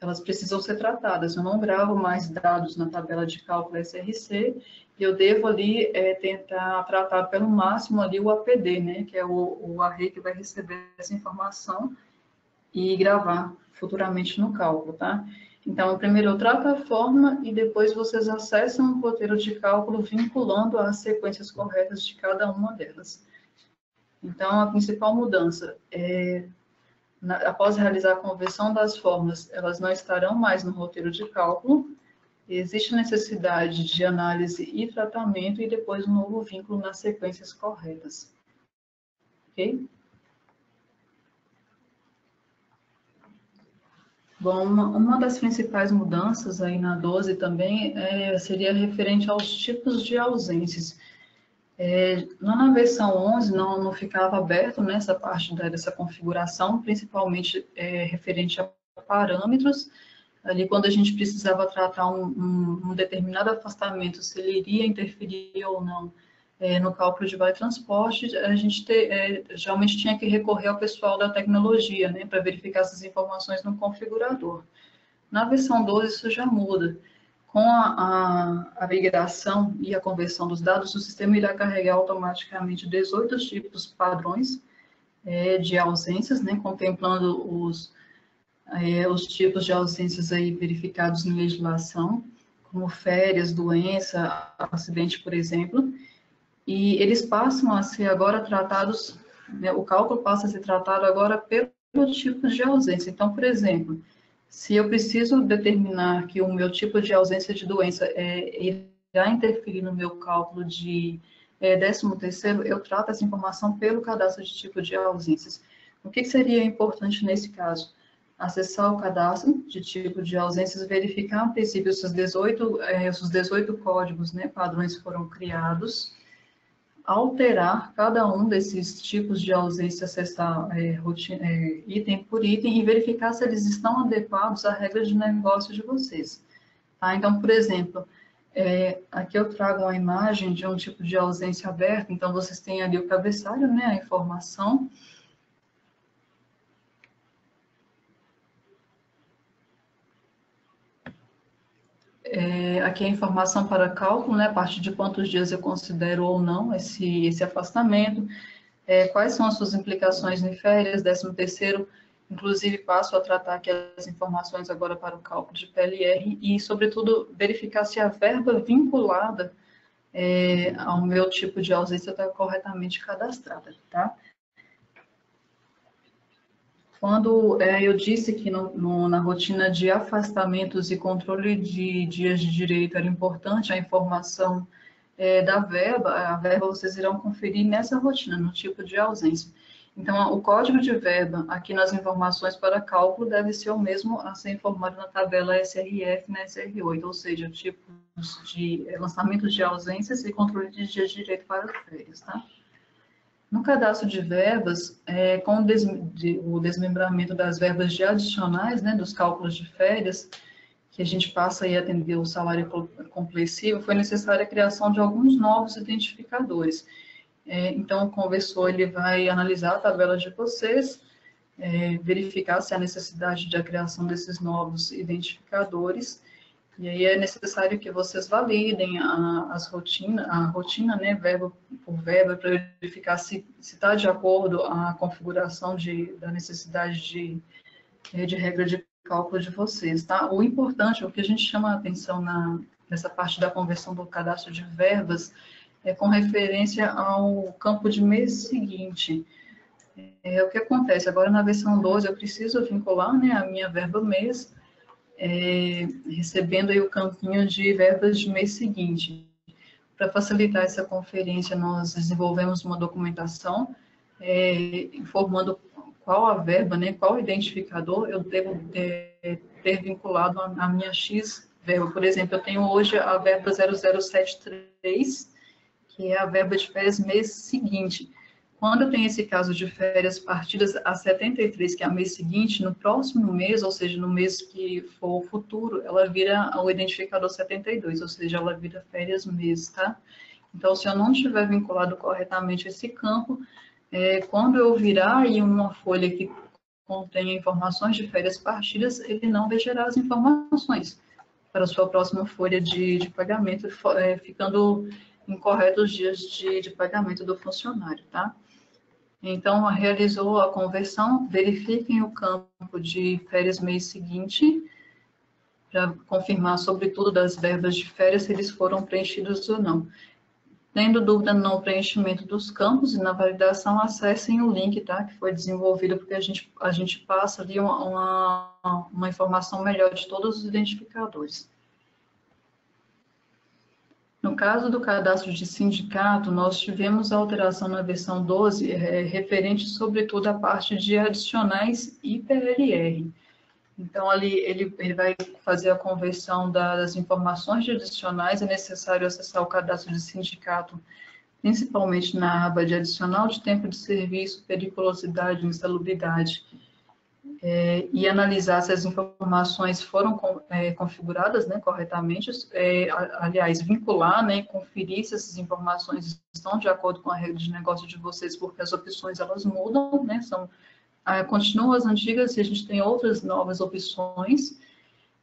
elas precisam ser tratadas. Eu não gravo mais dados na tabela de cálculo SRC, e eu devo ali tentar tratar pelo máximo ali o APD, né, que é o array que vai receber essa informação e gravar futuramente no cálculo, tá? Então, primeiro eu trato a forma e depois vocês acessam o roteiro de cálculo vinculando as sequências corretas de cada uma delas. Então, a principal mudança é após realizar a conversão das fórmulas, elas não estarão mais no roteiro de cálculo. Existe necessidade de análise e tratamento e depois um novo vínculo nas sequências corretas. Ok? Bom, uma das principais mudanças aí na 12 também seria referente aos tipos de ausências. Na versão 11 não ficava aberto nessa parte dessa configuração, principalmente referente a parâmetros. Ali, quando a gente precisava tratar um determinado afastamento, se ele iria interferir ou não no cálculo de vale-transporte, a gente geralmente tinha que recorrer ao pessoal da tecnologia, né, para verificar essas informações no configurador. Na versão 12, isso já muda. Com a migração e a conversão dos dados, o sistema irá carregar automaticamente 18 tipos padrões de ausências, né, contemplando os tipos de ausências aí verificados em legislação, como férias, doença, acidente, por exemplo, e eles passam a ser agora tratados, né, o cálculo passa a ser tratado agora pelo tipo de ausência. Então, por exemplo, se eu preciso determinar que o meu tipo de ausência de doença irá interferir no meu cálculo de 13º, eu trato essa informação pelo cadastro de tipo de ausências. O que seria importante nesse caso? Acessar o cadastro de tipo de ausências, verificar, a princípio, se os 18 códigos, né, padrões foram criados, alterar cada um desses tipos de ausência, acessar item por item e verificar se eles estão adequados à regra de negócio de vocês. Tá? Então, por exemplo, aqui eu trago uma imagem de um tipo de ausência aberta, então vocês têm ali o cabeçalho, né, a informação. Aqui a informação para cálculo, né, a partir de quantos dias eu considero ou não esse afastamento, quais são as suas implicações em férias, 13º, inclusive passo a tratar aqui as informações agora para o cálculo de PLR e, sobretudo, verificar se a verba vinculada ao meu tipo de ausência está corretamente cadastrada, tá? Quando eu disse que na rotina de afastamentos e controle de dias de direito era importante a informação da verba, a verba vocês irão conferir nessa rotina, no tipo de ausência. Então, o código de verba, aqui nas informações para cálculo, deve ser o mesmo a ser informado na tabela SRF e na SR8, ou seja, tipos de lançamento de ausências e controle de dias de direito para férias, tá? No cadastro de verbas, com o desmembramento das verbas de adicionais, né, dos cálculos de férias, que a gente passa a atender o salário complessivo, foi necessária a criação de alguns novos identificadores. Então, o conversor ele vai analisar a tabela de vocês, verificar se há necessidade de a criação desses novos identificadores, e aí é necessário que vocês validem a rotina, né, verba por verba, para verificar se está de acordo a configuração da necessidade de regra de cálculo de vocês, tá? O importante, o que a gente chama a atenção nessa parte da conversão do cadastro de verbas, é com referência ao campo de mês seguinte. O que acontece? Agora, na versão 12, eu preciso vincular, né, a minha verba mês, recebendo aí o campinho de verbas de mês seguinte. Para facilitar essa conferência, nós desenvolvemos uma documentação informando qual a verba, né, qual o identificador eu devo ter vinculado a minha X verba. Por exemplo, eu tenho hoje a verba 0073, que é a verba de férias mês seguinte. Quando eu tenho esse caso de férias partidas a 73, que é o mês seguinte, no próximo mês, ou seja, no mês que for o futuro, ela vira o identificador 72, ou seja, ela vira férias mês, tá? Então, se eu não tiver vinculado corretamente esse campo, quando eu virar aí uma folha que contém informações de férias partidas, ele não vai gerar as informações para a sua próxima folha de pagamento, ficando incorretos os dias de pagamento do funcionário, tá? Então, realizou a conversão, verifiquem o campo de férias mês seguinte, para confirmar, sobretudo, das verbas de férias, se eles foram preenchidos ou não. Tendo dúvida no preenchimento dos campos e na validação, acessem o link, tá? Que foi desenvolvido, porque a gente passa ali uma informação melhor de todos os identificadores. No caso do cadastro de sindicato, nós tivemos a alteração na versão 12, referente, sobretudo, à parte de adicionais e PLR. Então, ali ele vai fazer a conversão das informações de adicionais, é necessário acessar o cadastro de sindicato, principalmente na aba de adicional de tempo de serviço, periculosidade, insalubridade, e analisar se as informações foram configuradas, né, corretamente, aliás, vincular, né, conferir se essas informações estão de acordo com a regra de negócio de vocês, porque as opções elas mudam, né, continuam as antigas e a gente tem outras novas opções,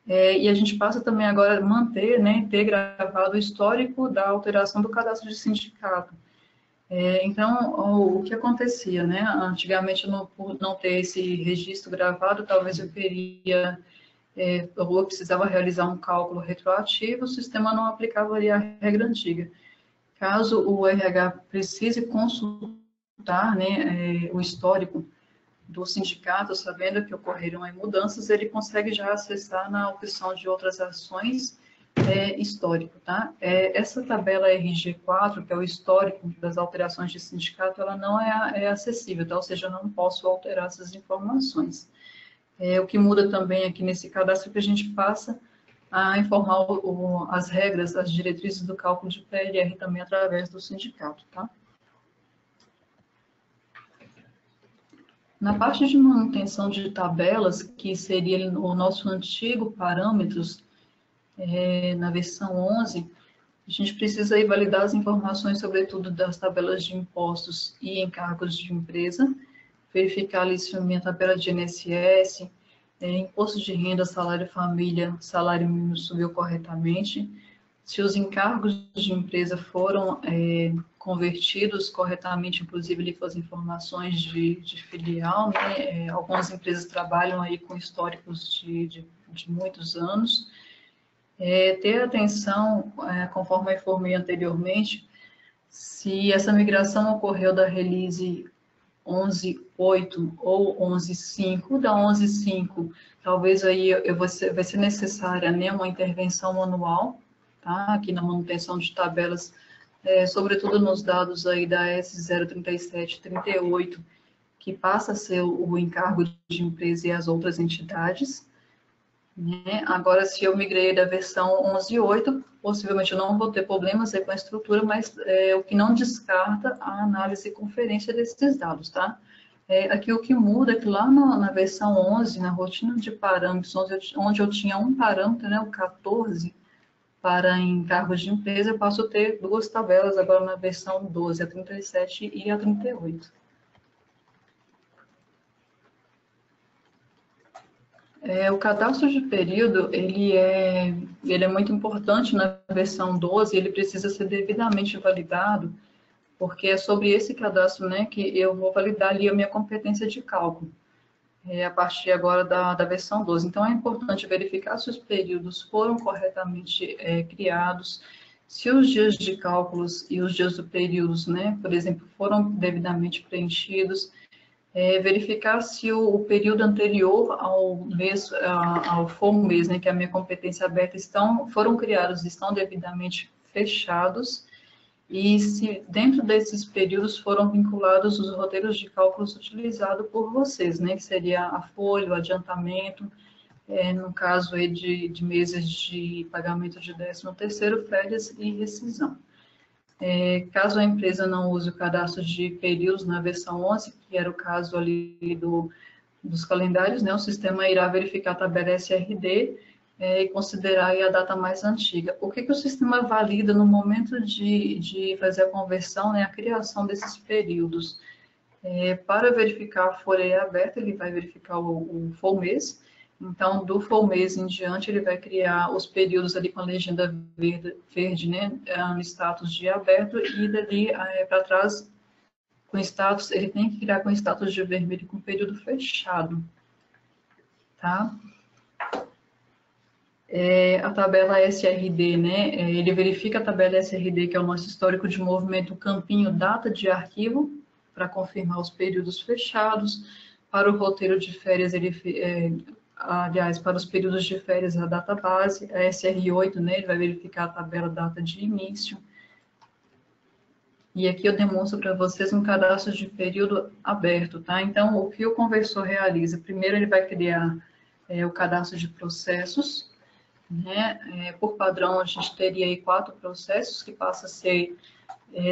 e a gente passa também agora a manter, né, ter gravado o histórico da alteração do cadastro de sindicato. Então, o que acontecia, né? Antigamente, por não ter esse registro gravado, talvez eu precisava realizar um cálculo retroativo, o sistema não aplicava ali a regra antiga. Caso o RH precise consultar, né, o histórico do sindicato, sabendo que ocorreram aí mudanças, ele consegue já acessar na opção de outras ações histórico, tá? Essa tabela RG4, que é o histórico das alterações de sindicato, ela não é acessível, tá? Ou seja, eu não posso alterar essas informações. O que muda também aqui nesse cadastro é que a gente passa a informar as regras, as diretrizes do cálculo de PLR também através do sindicato, tá? Na parte de manutenção de tabelas, que seria o nosso antigo parâmetros, na versão 11, a gente precisa aí validar as informações, sobretudo das tabelas de impostos e encargos de empresa, verificar ali se a minha tabela de INSS, imposto de renda, salário família, salário mínimo subiu corretamente, se os encargos de empresa foram convertidos corretamente, inclusive ali com as informações de filial, né? Algumas empresas trabalham aí com históricos de muitos anos. Ter atenção, conforme eu informei anteriormente, se essa migração ocorreu da release 11.8 ou 11.5, da 11.5, talvez aí vai ser necessária, né, uma intervenção manual, tá? Aqui na manutenção de tabelas, sobretudo nos dados aí da S03738, que passa a ser o encargo de empresa e as outras entidades. Agora, se eu migrei da versão 11.8, possivelmente eu não vou ter problemas com a estrutura, mas o que não descarta a análise e conferência desses dados, tá? Aqui o que muda é que lá na versão 11, na rotina de parâmetros, onde eu tinha um parâmetro, né, o 14, para encargos de empresa, eu passo a ter duas tabelas agora na versão 12, a 37 e a 38. O cadastro de período, ele é muito importante na versão 12, ele precisa ser devidamente validado, porque é sobre esse cadastro, né, que eu vou validar ali a minha competência de cálculo, a partir agora da versão 12. Então, é importante verificar se os períodos foram corretamente criados, se os dias de cálculos e os dias do períodos, né, por exemplo, foram devidamente preenchidos, verificar se o período anterior ao mês, ao mês, né, que é a minha competência aberta, foram criados, estão devidamente fechados, e se dentro desses períodos foram vinculados os roteiros de cálculos utilizados por vocês, né, que seria a folha, o adiantamento, no caso aí de meses de pagamento de 13º, férias e rescisão. Caso a empresa não use o cadastro de períodos na versão 11, que era o caso ali dos calendários, né, o sistema irá verificar a tabela SRD e considerar aí a data mais antiga. O que o sistema valida no momento de fazer a conversão, né, a criação desses períodos? Para verificar a folha aberta, ele vai verificar o full mês. Então, do full mês em diante, ele vai criar os períodos ali com a legenda verde, né, no status de aberto, e dali para trás, com status, ele tem que criar com status de vermelho com período fechado, tá? A tabela SRD, né, ele verifica a tabela SRD, que é o nosso histórico de movimento, campinho data de arquivo, para confirmar os períodos fechados. Para o roteiro de férias, aliás, para os períodos de férias, a data base, a SR8, né, ele vai verificar a tabela data de início. E aqui eu demonstro para vocês um cadastro de período aberto, tá? Então, o que o conversor realiza? Primeiro, ele vai criar o cadastro de processos, né? Por padrão, a gente teria aí 4 processos, que passa a ser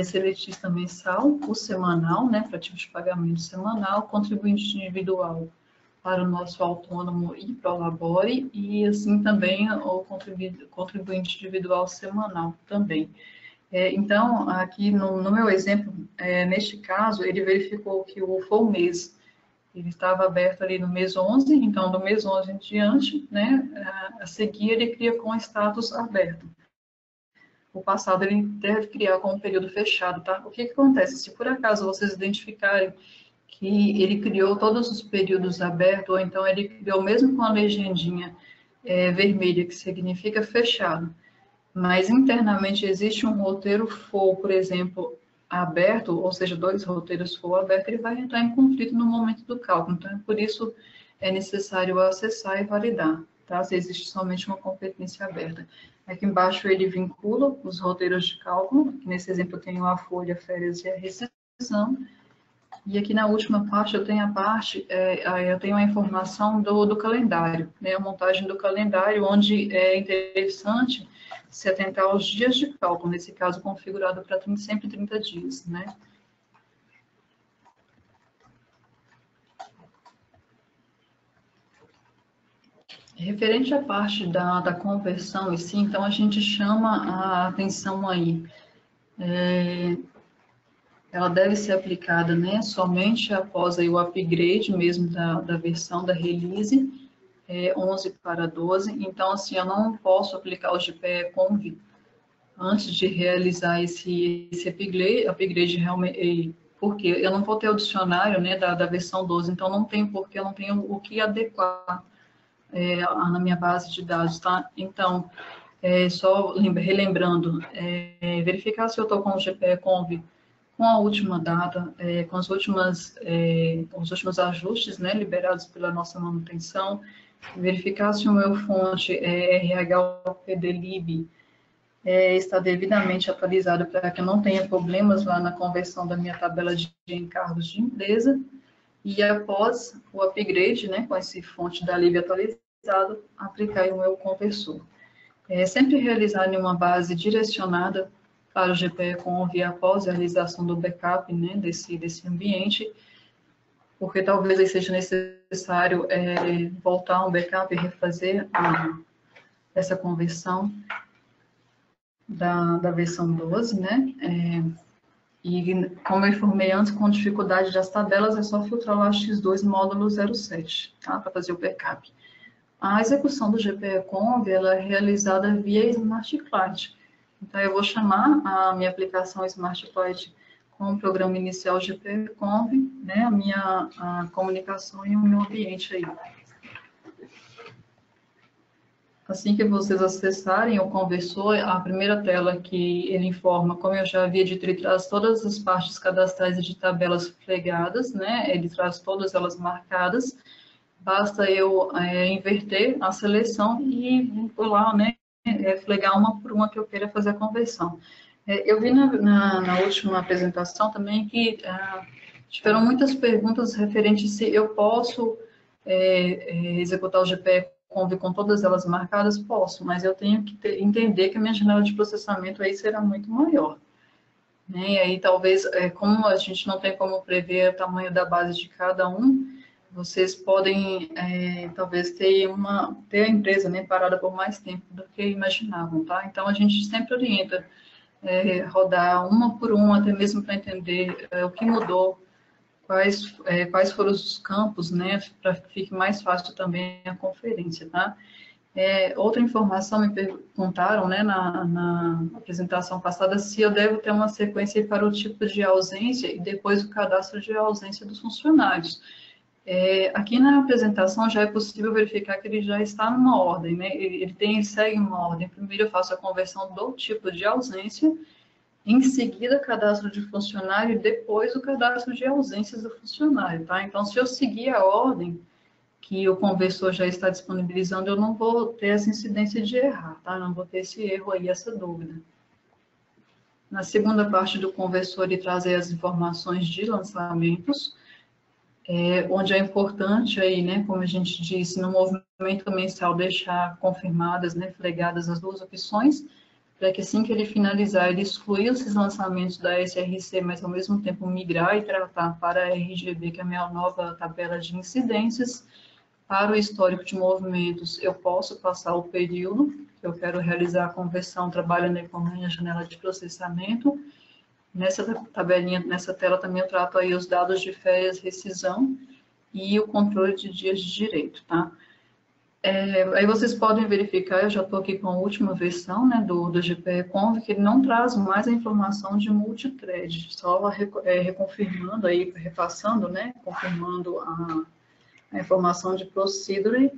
seletista mensal, o semanal, né, para tipo de pagamento semanal, contribuinte individual para o nosso autônomo e Prolabore, e assim também o contribuinte individual semanal também. Então, aqui no meu exemplo, neste caso, ele verificou que o full mês, ele estava aberto ali no mês 11, então do mês 11 em diante, né, a seguir ele cria com status aberto. O passado ele deve criar com um período fechado, tá? O que acontece? Se por acaso vocês identificarem que ele criou todos os períodos abertos, ou então ele criou mesmo com a legendinha vermelha, que significa fechado, mas internamente existe um roteiro full, por exemplo, aberto, ou seja, 2 roteiros full abertos, ele vai entrar em conflito no momento do cálculo. Então, por isso é necessário acessar e validar, tá? Se existe somente uma competência aberta. Aqui embaixo ele vincula os roteiros de cálculo, que nesse exemplo eu tenho a folha, férias e a rescisão. E aqui na última parte eu tenho eu tenho a informação do calendário, né? A montagem do calendário, onde é interessante se atentar aos dias de cálculo, nesse caso configurado para sempre 30 dias, né? Referente à parte da conversão, e sim, então a gente chama a atenção aí. Ela deve ser aplicada, né, somente após aí o upgrade mesmo da versão da release 11 para 12. Então, assim, eu não posso aplicar o GPE-Conv antes de realizar esse upgrade realmente, porque eu não vou ter o dicionário, né, da versão 12, então não tem porque eu não tenho o que adequar na minha base de dados, tá? Então, só relembrando, verificar se eu estou com o GPE-Conv com a última data, com os últimos ajustes, né, liberados pela nossa manutenção, verificar se o meu fonte RHOPDLib está devidamente atualizado para que eu não tenha problemas lá na conversão da minha tabela de encargos de empresa, e após o upgrade, né, com esse fonte da lib atualizado, aplicar o meu conversor. Sempre realizar em uma base direcionada para o GPE-Conv após a realização do backup, né, desse ambiente, porque talvez aí seja necessário voltar a um backup e refazer essa conversão da versão 12, né? E como eu informei antes, com dificuldade das tabelas, é só filtrar lá X2 módulo 07, tá? Para fazer o backup. A execução do GPE-Conv, ela é realizada via Smart Client. Então, eu vou chamar a minha aplicação Smart Client com o programa inicial GPE-Conv, né, a comunicação e o meu ambiente aí. Assim que vocês acessarem o conversor, a primeira tela que ele informa, como eu já havia dito, ele traz todas as partes cadastrais e de tabelas flegadas, né, ele traz todas elas marcadas. Basta eu inverter a seleção e vincular, né, flegar uma por uma que eu queira fazer a conversão. Eu vi na última apresentação também que tiveram muitas perguntas referentes se eu posso executar o GPE-Conv com todas elas marcadas. Posso, mas eu tenho que entender que a minha janela de processamento aí será muito maior. Né? E aí, talvez, como a gente não tem como prever o tamanho da base de cada um, vocês podem, talvez, ter a empresa, né, parada por mais tempo do que imaginavam, tá? Então, a gente sempre orienta rodar uma por uma, até mesmo para entender o que mudou, quais foram os campos, né, para que fique mais fácil também a conferência, tá? Outra informação, me perguntaram, né, na apresentação passada, se eu devo ter uma sequência para o tipo de ausência e depois o cadastro de ausência dos funcionários. Aqui na apresentação já é possível verificar que ele já está numa ordem, né? Ele segue uma ordem. Primeiro eu faço a conversão do tipo de ausência, em seguida cadastro de funcionário e depois o cadastro de ausências do funcionário, tá? Então, se eu seguir a ordem que o conversor já está disponibilizando, eu não vou ter essa incidência de errar, tá? Não vou ter esse erro aí, essa dúvida. Na segunda parte do conversor, ele traz aí as informações de lançamentos, onde é importante aí, né, como a gente disse, no movimento mensal deixar confirmadas, né, flegadas as duas opções, para que assim que ele finalizar, ele excluir esses lançamentos da SRC, mas ao mesmo tempo migrar e tratar para a RGB, que é a minha nova tabela de incidências. Para o histórico de movimentos, eu posso passar o período que eu quero realizar a conversão, trabalhando aí com a minha janela de processamento. Nessa tabelinha, nessa tela também eu trato aí os dados de férias, rescisão e o controle de dias de direito, tá? Aí vocês podem verificar, eu já estou aqui com a última versão, né, do GPE-Conv, que ele não traz mais a informação de multithread, só reconfirmando aí, repassando, né, confirmando a informação de procedure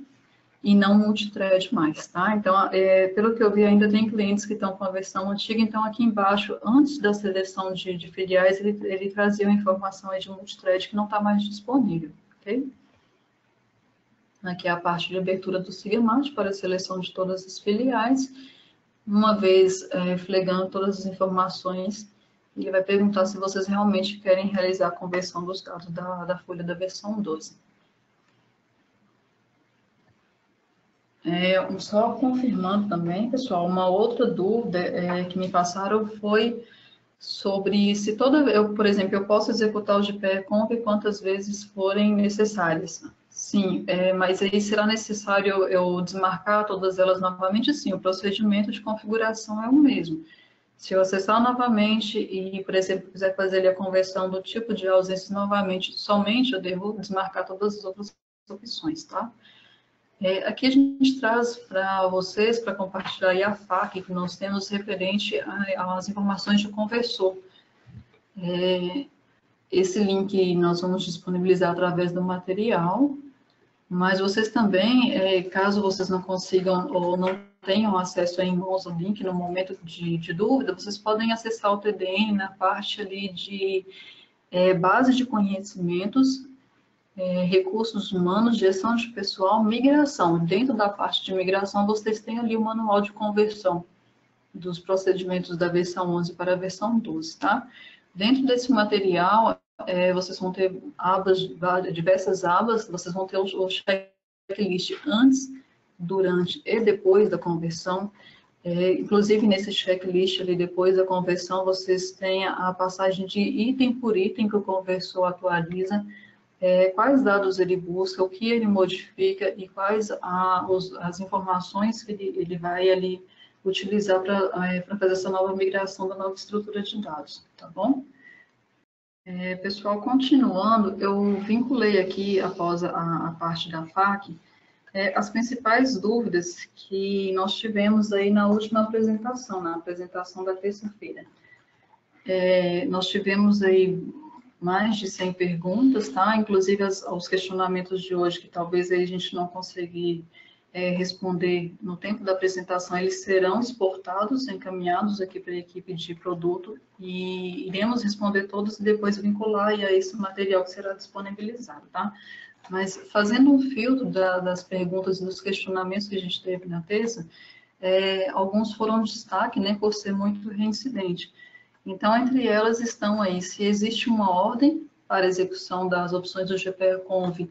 e não multithread mais, tá? Então, pelo que eu vi, ainda tem clientes que estão com a versão antiga, então aqui embaixo, antes da seleção de filiais, ele trazia uma informação aí de multithread que não está mais disponível, ok? Aqui é a parte de abertura do Sigamart para a seleção de todas as filiais. Uma vez flegando todas as informações, ele vai perguntar se vocês realmente querem realizar a conversão dos dados da folha da versão 12. Só confirmando também, pessoal, uma outra dúvida que me passaram foi sobre se por exemplo, eu posso executar o GPE-Conv quantas vezes forem necessárias. Sim, mas aí será necessário eu desmarcar todas elas novamente? Sim, o procedimento de configuração é o mesmo. Se eu acessar novamente e, por exemplo, quiser fazer ali a conversão do tipo de ausência novamente, somente eu devo desmarcar todas as outras opções, tá? Aqui a gente traz para vocês, para compartilhar aí a FAQ que nós temos referente às informações de conversor. Esse link nós vamos disponibilizar através do material, mas vocês também, caso vocês não consigam ou não tenham acesso em mãos ao link no momento de dúvida, vocês podem acessar o TDN na parte ali de base de conhecimentos, recursos humanos, gestão de pessoal, migração. Dentro da parte de migração, vocês têm ali o manual de conversão dos procedimentos da versão 11 para a versão 12, tá? Dentro desse material, vocês vão ter diversas abas, vocês vão ter o checklist antes, durante e depois da conversão. Inclusive, nesse checklist ali, depois da conversão, vocês têm a passagem de item por item que o conversor atualiza, quais dados ele busca, o que ele modifica e quais as informações que ele vai ali utilizar para fazer essa nova migração da nova estrutura de dados, tá bom? Pessoal, continuando, eu vinculei aqui, após a parte da FAQ, as principais dúvidas que nós tivemos aí na última apresentação, na apresentação da terça-feira. Nós tivemos aí mais de 100 perguntas, tá? Inclusive os questionamentos de hoje, que talvez aí a gente não conseguir responder no tempo da apresentação, eles serão exportados, encaminhados aqui para a equipe de produto e iremos responder todos e depois vincular a esse material que será disponibilizado, tá? Mas fazendo um filtro das perguntas e dos questionamentos que a gente teve na terça, alguns foram destaque, né, por ser muito reincidente. Então, entre elas estão aí, se existe uma ordem para execução das opções do GPE-Conv,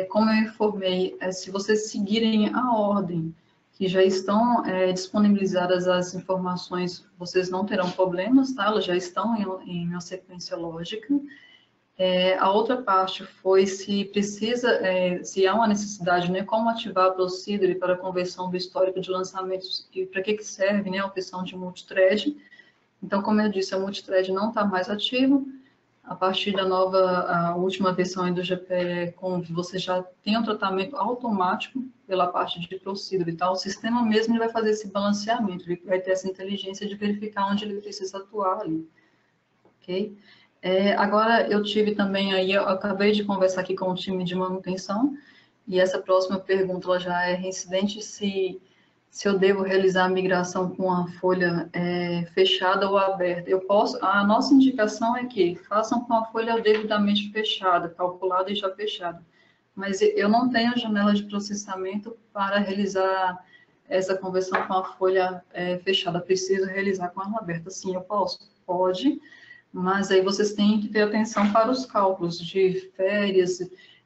como eu informei, se vocês seguirem a ordem que já estão disponibilizadas as informações, vocês não terão problemas, tá? Elas já estão em uma sequência lógica. A outra parte foi se precisa, se há uma necessidade, né, como ativar a Procedure para a conversão do histórico de lançamentos e para que serve, né, a opção de multithread. Então, como eu disse, a multithread não está mais ativo. A partir da a última versão do GPE-Conv, você já tem um tratamento automático pela parte de Procedure, tá? O sistema mesmo ele vai fazer esse balanceamento, ele vai ter essa inteligência de verificar onde ele precisa atuar ali, ok? Agora, eu tive também aí, eu acabei de conversar aqui com o time de manutenção, e essa próxima pergunta ela já é reincidente, se eu devo realizar a migração com a folha fechada ou aberta. A nossa indicação é que façam com a folha devidamente fechada, calculada e já fechada. Mas eu não tenho janela de processamento para realizar essa conversão com a folha fechada. Preciso realizar com ela aberta. Sim, eu posso? Pode, mas aí vocês têm que ter atenção para os cálculos de férias,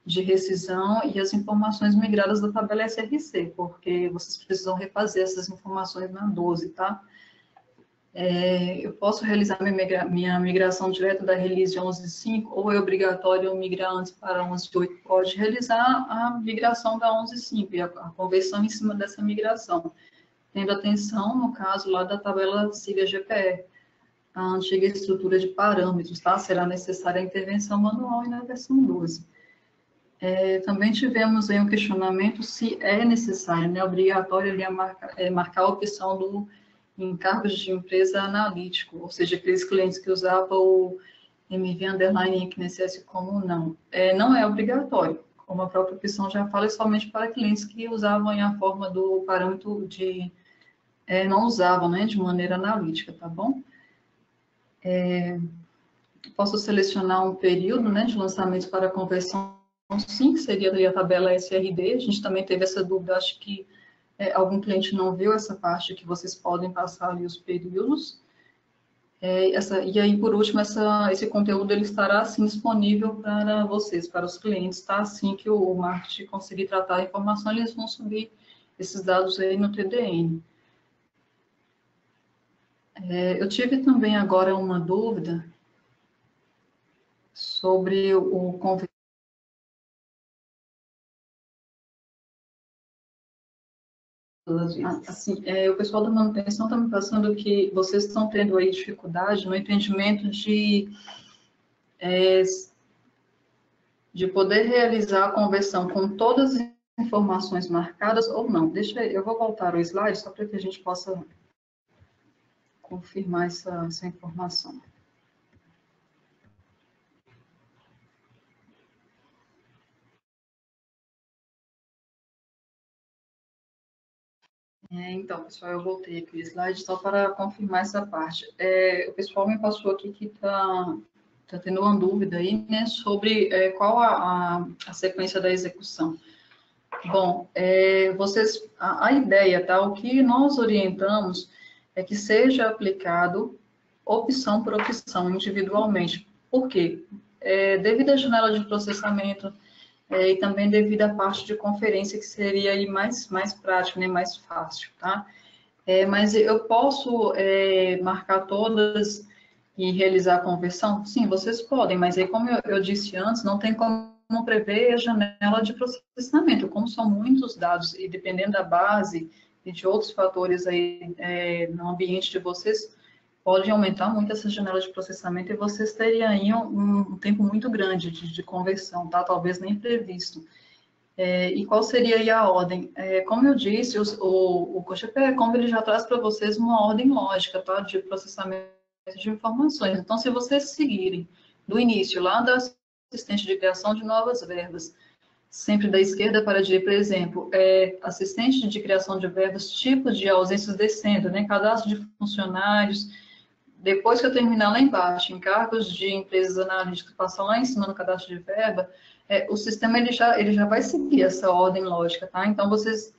de rescisão e as informações migradas da tabela SRC, porque vocês precisam refazer essas informações na 12, tá? Eu posso realizar minha migração direta da release 11.5 ou é obrigatório eu migrar antes para 11.8? Pode realizar a migração da 11.5 e a conversão em cima dessa migração, tendo atenção, no caso lá da tabela SIGA GPE, a antiga estrutura de parâmetros, tá? Será necessária a intervenção manual e na versão 12. Também tivemos aí um questionamento se é necessário, né, obrigatório ali marcar a opção do encargos de empresa analítico, ou seja, aqueles clientes que usavam o MV_INCNSS como não. Não é obrigatório, como a própria opção já fala, é somente para clientes que usavam a forma do parâmetro de... não usavam, né, de maneira analítica, tá bom? Posso selecionar um período, né, de lançamento para conversão. Sim, que seria ali a tabela SRD, a gente também teve essa dúvida, acho que algum cliente não viu essa parte que vocês podem passar ali os períodos. E aí, por último, esse conteúdo ele estará assim disponível para vocês, para os clientes, tá? Assim que o marketing conseguir tratar a informação, eles vão subir esses dados aí no TDN. Eu tive também agora uma dúvida sobre o convênio. Assim, o pessoal da manutenção está me passando que vocês estão tendo aí dificuldade no entendimento de poder realizar a conversão com todas as informações marcadas ou não. Eu vou voltar o slide só para que a gente possa confirmar essa informação. Então, pessoal, eu voltei aqui o slide só para confirmar essa parte. O pessoal me passou aqui que está tendo uma dúvida aí, né, sobre qual a sequência da execução. Bom, a ideia, tá, o que nós orientamos é que seja aplicado opção por opção, individualmente. Por quê? Devido à janela de processamento, e também devido à parte de conferência, que seria aí mais prático, né, mais fácil, tá? Mas eu posso marcar todas e realizar a conversão? Sim, vocês podem, mas aí, como eu disse antes, não tem como prever a janela de processamento. Como são muitos dados, e dependendo da base e de outros fatores aí no ambiente de vocês, pode aumentar muito essa janela de processamento e vocês teriam aí um tempo muito grande de conversão, tá? Talvez nem previsto. E qual seria aí a ordem? Como eu disse, o GPE-Conv ele já traz para vocês uma ordem lógica, tá? De processamento de informações. Então, se vocês seguirem do início, lá da assistente de criação de novas verbas, sempre da esquerda para a direita, por exemplo, assistente de criação de verbas, tipos de ausências descendo, né? Cadastro de funcionários. Depois que eu terminar lá embaixo, encargos de empresas analíticas, passar lá em cima no cadastro de verba, o sistema ele já vai seguir essa ordem lógica, tá? Então, vocês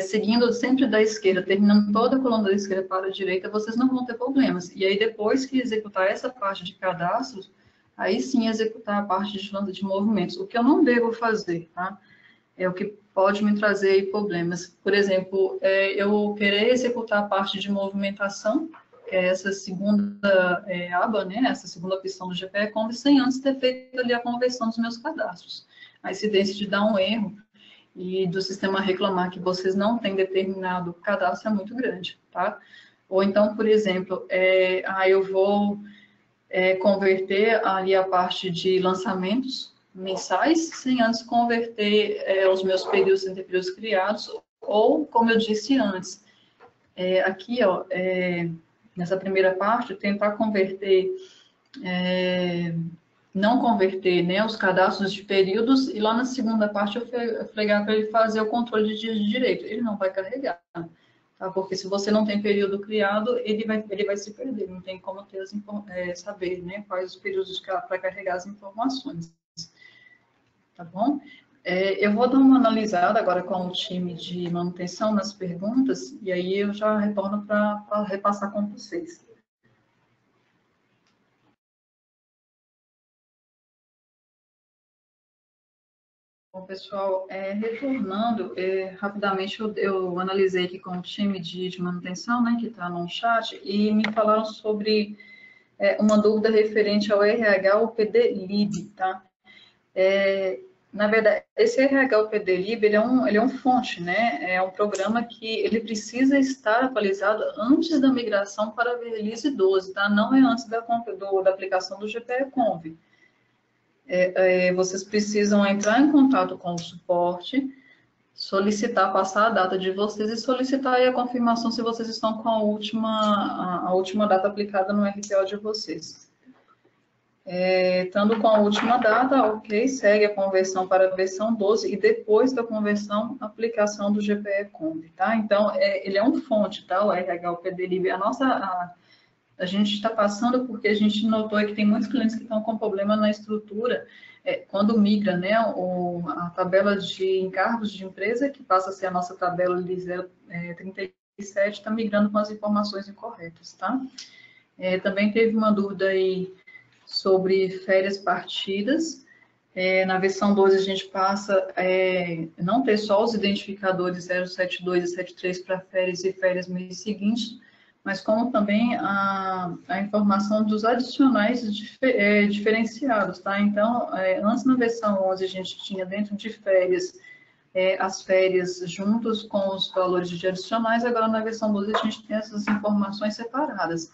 seguindo sempre da esquerda, terminando toda a coluna da esquerda para a direita, vocês não vão ter problemas. E aí, depois que executar essa parte de cadastros, aí sim executar a parte de movimentos. O que eu não devo fazer, tá? É o que pode me trazer aí problemas. Por exemplo, eu querer executar a parte de movimentação, que é essa segunda aba, né? Essa segunda opção do GPE-Combi, sem antes ter feito ali a conversão dos meus cadastros. A incidência de dar um erro e do sistema reclamar que vocês não têm determinado cadastro é muito grande, tá? Ou então, por exemplo, eu vou converter ali a parte de lançamentos mensais, sem antes converter os meus períodos entre períodos criados, ou, como eu disse antes, aqui, ó, nessa primeira parte, tentar converter não converter, né, os cadastros de períodos, e lá na segunda parte eu fregar para ele fazer o controle de dias de direito. Ele não vai carregar, tá? Porque se você não tem período criado, ele vai se perder, não tem como ter saber, né, quais os períodos para carregar as informações. Tá bom? Eu vou dar uma analisada agora com o time de manutenção nas perguntas, e aí eu já retorno para repassar com vocês. Bom, pessoal, retornando, rapidamente eu analisei aqui com o time de manutenção, né, que está no chat, e me falaram sobre uma dúvida referente ao RH UPD Lib, tá? Na verdade, esse RH UPD Lib, ele é um fonte, né? É um programa que ele precisa estar atualizado antes da migração para a release 12, tá? Não é antes da aplicação do GPE-Conv. Vocês precisam entrar em contato com o suporte, solicitar, passar a data de vocês e solicitar aí a confirmação se vocês estão com a última data aplicada no RPO de vocês. Estando com a última data, ok, segue a conversão para a versão 12 e depois da conversão, aplicação do GPE-Comb, tá? Então, ele é um fonte, tá? O RH UPD-Lib. A gente está passando porque a gente notou que tem muitos clientes que estão com problema na estrutura quando migra, né, a tabela de encargos de empresa, que passa a ser a nossa tabela de 037, está migrando com as informações incorretas, tá? Também teve uma dúvida aí sobre férias partidas. Na versão 12 a gente passa não ter só os identificadores 072 e 73 para férias e férias mês seguinte, mas como também a informação dos adicionais diferenciados, tá? Então, antes na versão 11 a gente tinha dentro de férias as férias juntos com os valores de adicionais, agora na versão 12 a gente tem essas informações separadas.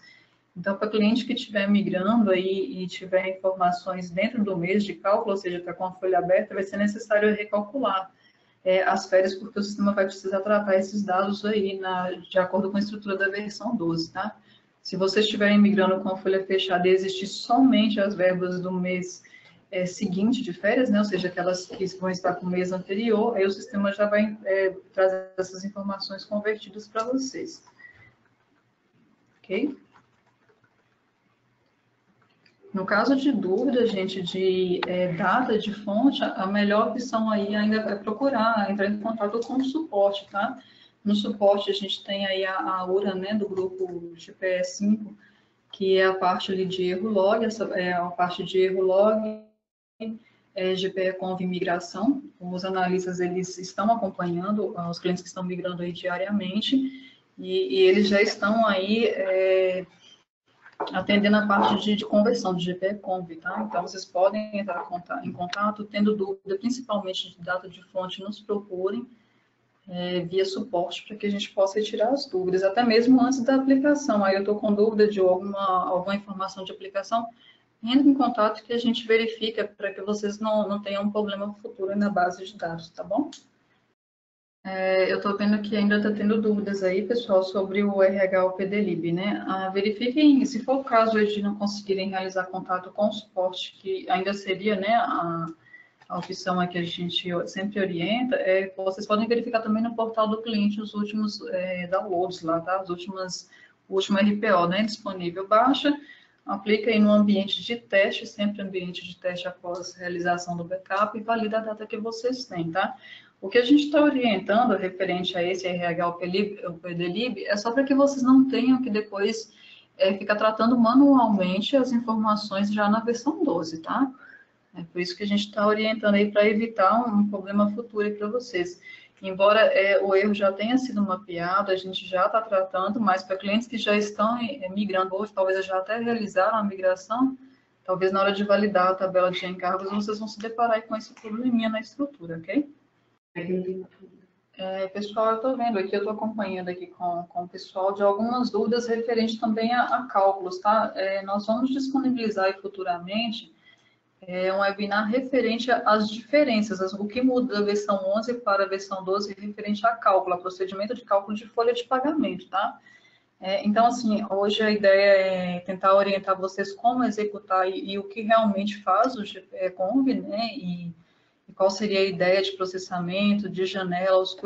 Então, para cliente que estiver migrando aí e tiver informações dentro do mês de cálculo, ou seja, está com a folha aberta, vai ser necessário recalcular as férias, porque o sistema vai precisar tratar esses dados aí de acordo com a estrutura da versão 12, tá? Se vocês estiverem migrando com a folha fechada e existir somente as verbas do mês seguinte de férias, né? Ou seja, aquelas que vão estar com o mês anterior, aí o sistema já vai trazer essas informações convertidas para vocês. Ok? No caso de dúvida, gente, de data de fonte, a melhor opção aí ainda é procurar, entrar em contato com o suporte, tá? No suporte a gente tem aí a URA, né, do grupo GPE5, que é a parte ali de erro log, essa é a parte de erro log, GPE-Conv migração. Os analistas, eles estão acompanhando os clientes que estão migrando aí diariamente, e eles já estão aí atendendo a parte de conversão de GPE-Conv, tá? Então, vocês podem entrar em contato, tendo dúvida, principalmente de data de fonte, nos procurem via suporte, para que a gente possa retirar as dúvidas, até mesmo antes da aplicação. Aí eu estou com dúvida de alguma informação de aplicação, entre em contato que a gente verifica, para que vocês não tenham um problema futuro na base de dados, tá bom? Eu estou vendo que ainda está tendo dúvidas aí, pessoal, sobre o RH UPD-Lib, né? Verifiquem, se for o caso de não conseguirem realizar contato com o suporte, que ainda seria, né, a opção a que a gente sempre orienta, vocês podem verificar também no portal do cliente os últimos downloads lá, tá? O último RPO, né, disponível. Baixa, aplica aí no ambiente de teste, sempre ambiente de teste após realização do backup, e valida a data que vocês têm, tá? O que a gente está orientando referente a esse RH, o PDLIB, é só para que vocês não tenham que depois ficar tratando manualmente as informações já na versão 12, tá? É por isso que a gente está orientando aí para evitar um problema futuro para vocês. Embora o erro já tenha sido mapeado, a gente já está tratando, mas para clientes que já estão migrando hoje, talvez já até realizaram a migração, talvez na hora de validar a tabela de encargos, vocês vão se deparar com esse probleminha na estrutura, ok? Pessoal, eu estou vendo aqui, eu estou acompanhando aqui com o pessoal de algumas dúvidas referentes também a cálculos, tá? Nós vamos disponibilizar aí futuramente um webinar referente às diferenças, o que muda da versão 11 para a versão 12 referente a cálculo, a procedimento de cálculo de folha de pagamento, tá? Então, assim, hoje a ideia é tentar orientar vocês como executar e o que realmente faz o GPE-Conv, né? E qual seria a ideia de processamento, de janela, os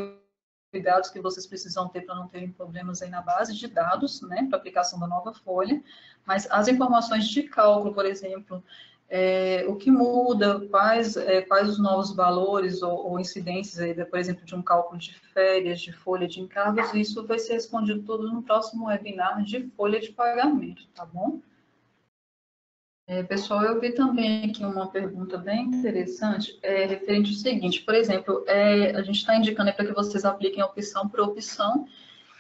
cuidados que vocês precisam ter para não terem problemas aí na base de dados, né, para aplicação da nova folha, mas as informações de cálculo, por exemplo, o que muda, quais os novos valores ou incidências, aí, por exemplo, de um cálculo de férias, de folha de encargos, isso vai ser respondido tudo no próximo webinar de folha de pagamento, tá bom? Pessoal, eu vi também aqui uma pergunta bem interessante, referente ao seguinte, por exemplo, a gente está indicando para que vocês apliquem opção por opção,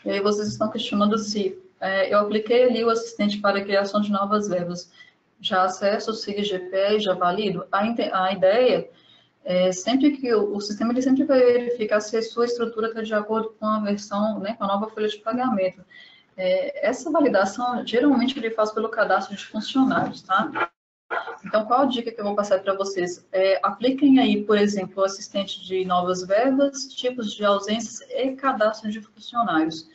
e aí vocês estão questionando se eu apliquei ali o assistente para a criação de novas verbas, já acesso o SIG GPE e já valido? A ideia é sempre que o sistema ele sempre vai verificar se a sua estrutura está de acordo com a versão, né, com a nova folha de pagamento. Essa validação, geralmente, ele faz pelo cadastro de funcionários, tá? Então, qual a dica que eu vou passar para vocês? Apliquem aí, por exemplo, o assistente de novas verbas, tipos de ausências e cadastro de funcionários.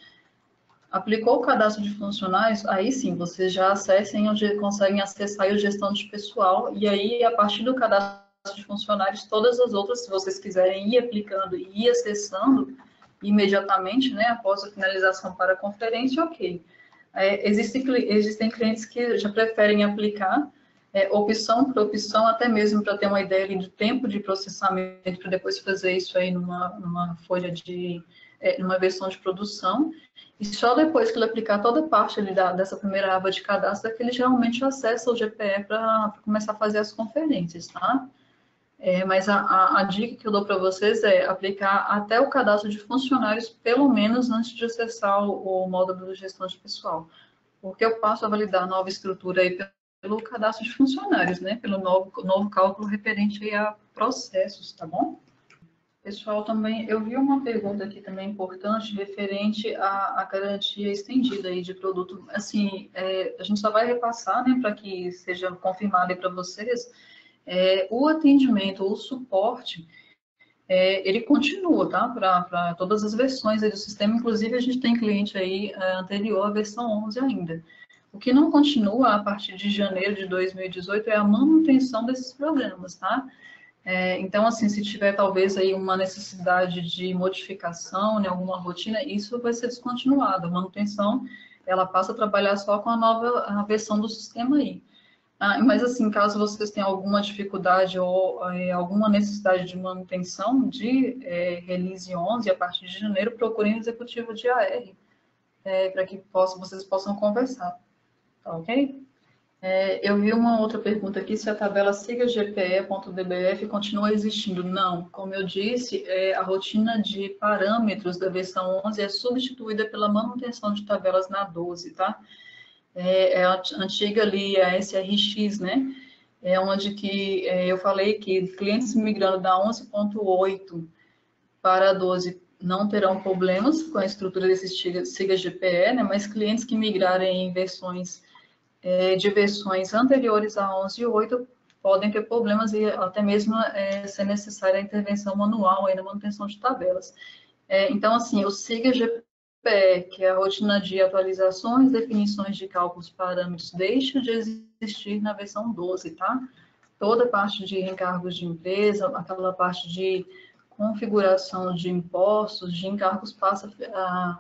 Aplicou o cadastro de funcionários, aí sim, vocês já acessem onde conseguem acessar a gestão de pessoal, e aí, a partir do cadastro de funcionários, todas as outras, se vocês quiserem ir aplicando e ir acessando imediatamente, né, após a finalização para a conferência, ok. Existem clientes que já preferem aplicar opção por opção, até mesmo para ter uma ideia ali do tempo de processamento, para depois fazer isso aí numa folha numa versão de produção, e só depois que ele aplicar toda a parte ali dessa primeira aba de cadastro, é que ele geralmente acessa o GPE para começar a fazer as conferências, tá? Mas a dica que eu dou para vocês é aplicar até o cadastro de funcionários, pelo menos antes de acessar o módulo de gestão de pessoal. Porque eu passo a validar a nova estrutura aí pelo cadastro de funcionários, né? Pelo novo cálculo referente aí a processos, tá bom? Pessoal, também, eu vi uma pergunta aqui também importante referente à garantia estendida aí de produto. Assim, a gente só vai repassar, né, para que seja confirmado aí para vocês, o atendimento, o suporte, ele continua, tá? Para todas as versões aí do sistema, inclusive a gente tem cliente aí anterior à versão 11 ainda. O que não continua a partir de janeiro de 2018 é a manutenção desses programas, tá? Então, assim, se tiver talvez aí uma necessidade de modificação em alguma rotina, isso vai ser descontinuado. A manutenção, ela passa a trabalhar só com a versão do sistema aí. Mas, assim, caso vocês tenham alguma dificuldade ou alguma necessidade de manutenção de release 11, a partir de janeiro, procurem o executivo de AR, para que vocês possam conversar, tá ok? Eu vi uma outra pergunta aqui, se a tabela siga.gpe.dbf continua existindo. Não, como eu disse, a rotina de parâmetros da versão 11 é substituída pela manutenção de tabelas na 12, tá? A antiga ali, a SRX, né? Onde que eu falei que clientes migrando da 11.8 para a 12 não terão problemas com a estrutura desse siga GPE, né? Mas clientes que migrarem em versões de versões anteriores a 11.8 podem ter problemas e até mesmo ser necessária a intervenção manual aí na manutenção de tabelas. Então, assim, o siga GPE, que é a rotina de atualizações, definições de cálculos parâmetros, deixa de existir na versão 12, tá? Toda a parte de encargos de empresa, aquela parte de configuração de impostos, de encargos passa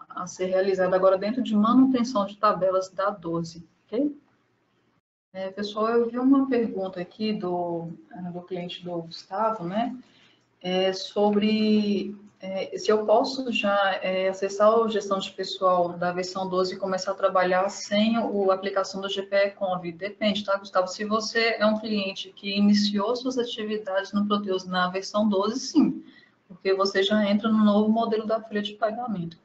a ser realizada agora dentro de manutenção de tabelas da 12, ok? Pessoal, eu vi uma pergunta aqui do cliente do Gustavo, né? sobre se eu posso já acessar a gestão de pessoal da versão 12 e começar a trabalhar sem a aplicação do GPE-Conv. Depende, tá, Gustavo? Se você é um cliente que iniciou suas atividades no Proteus na versão 12, sim, porque você já entra no novo modelo da folha de pagamento.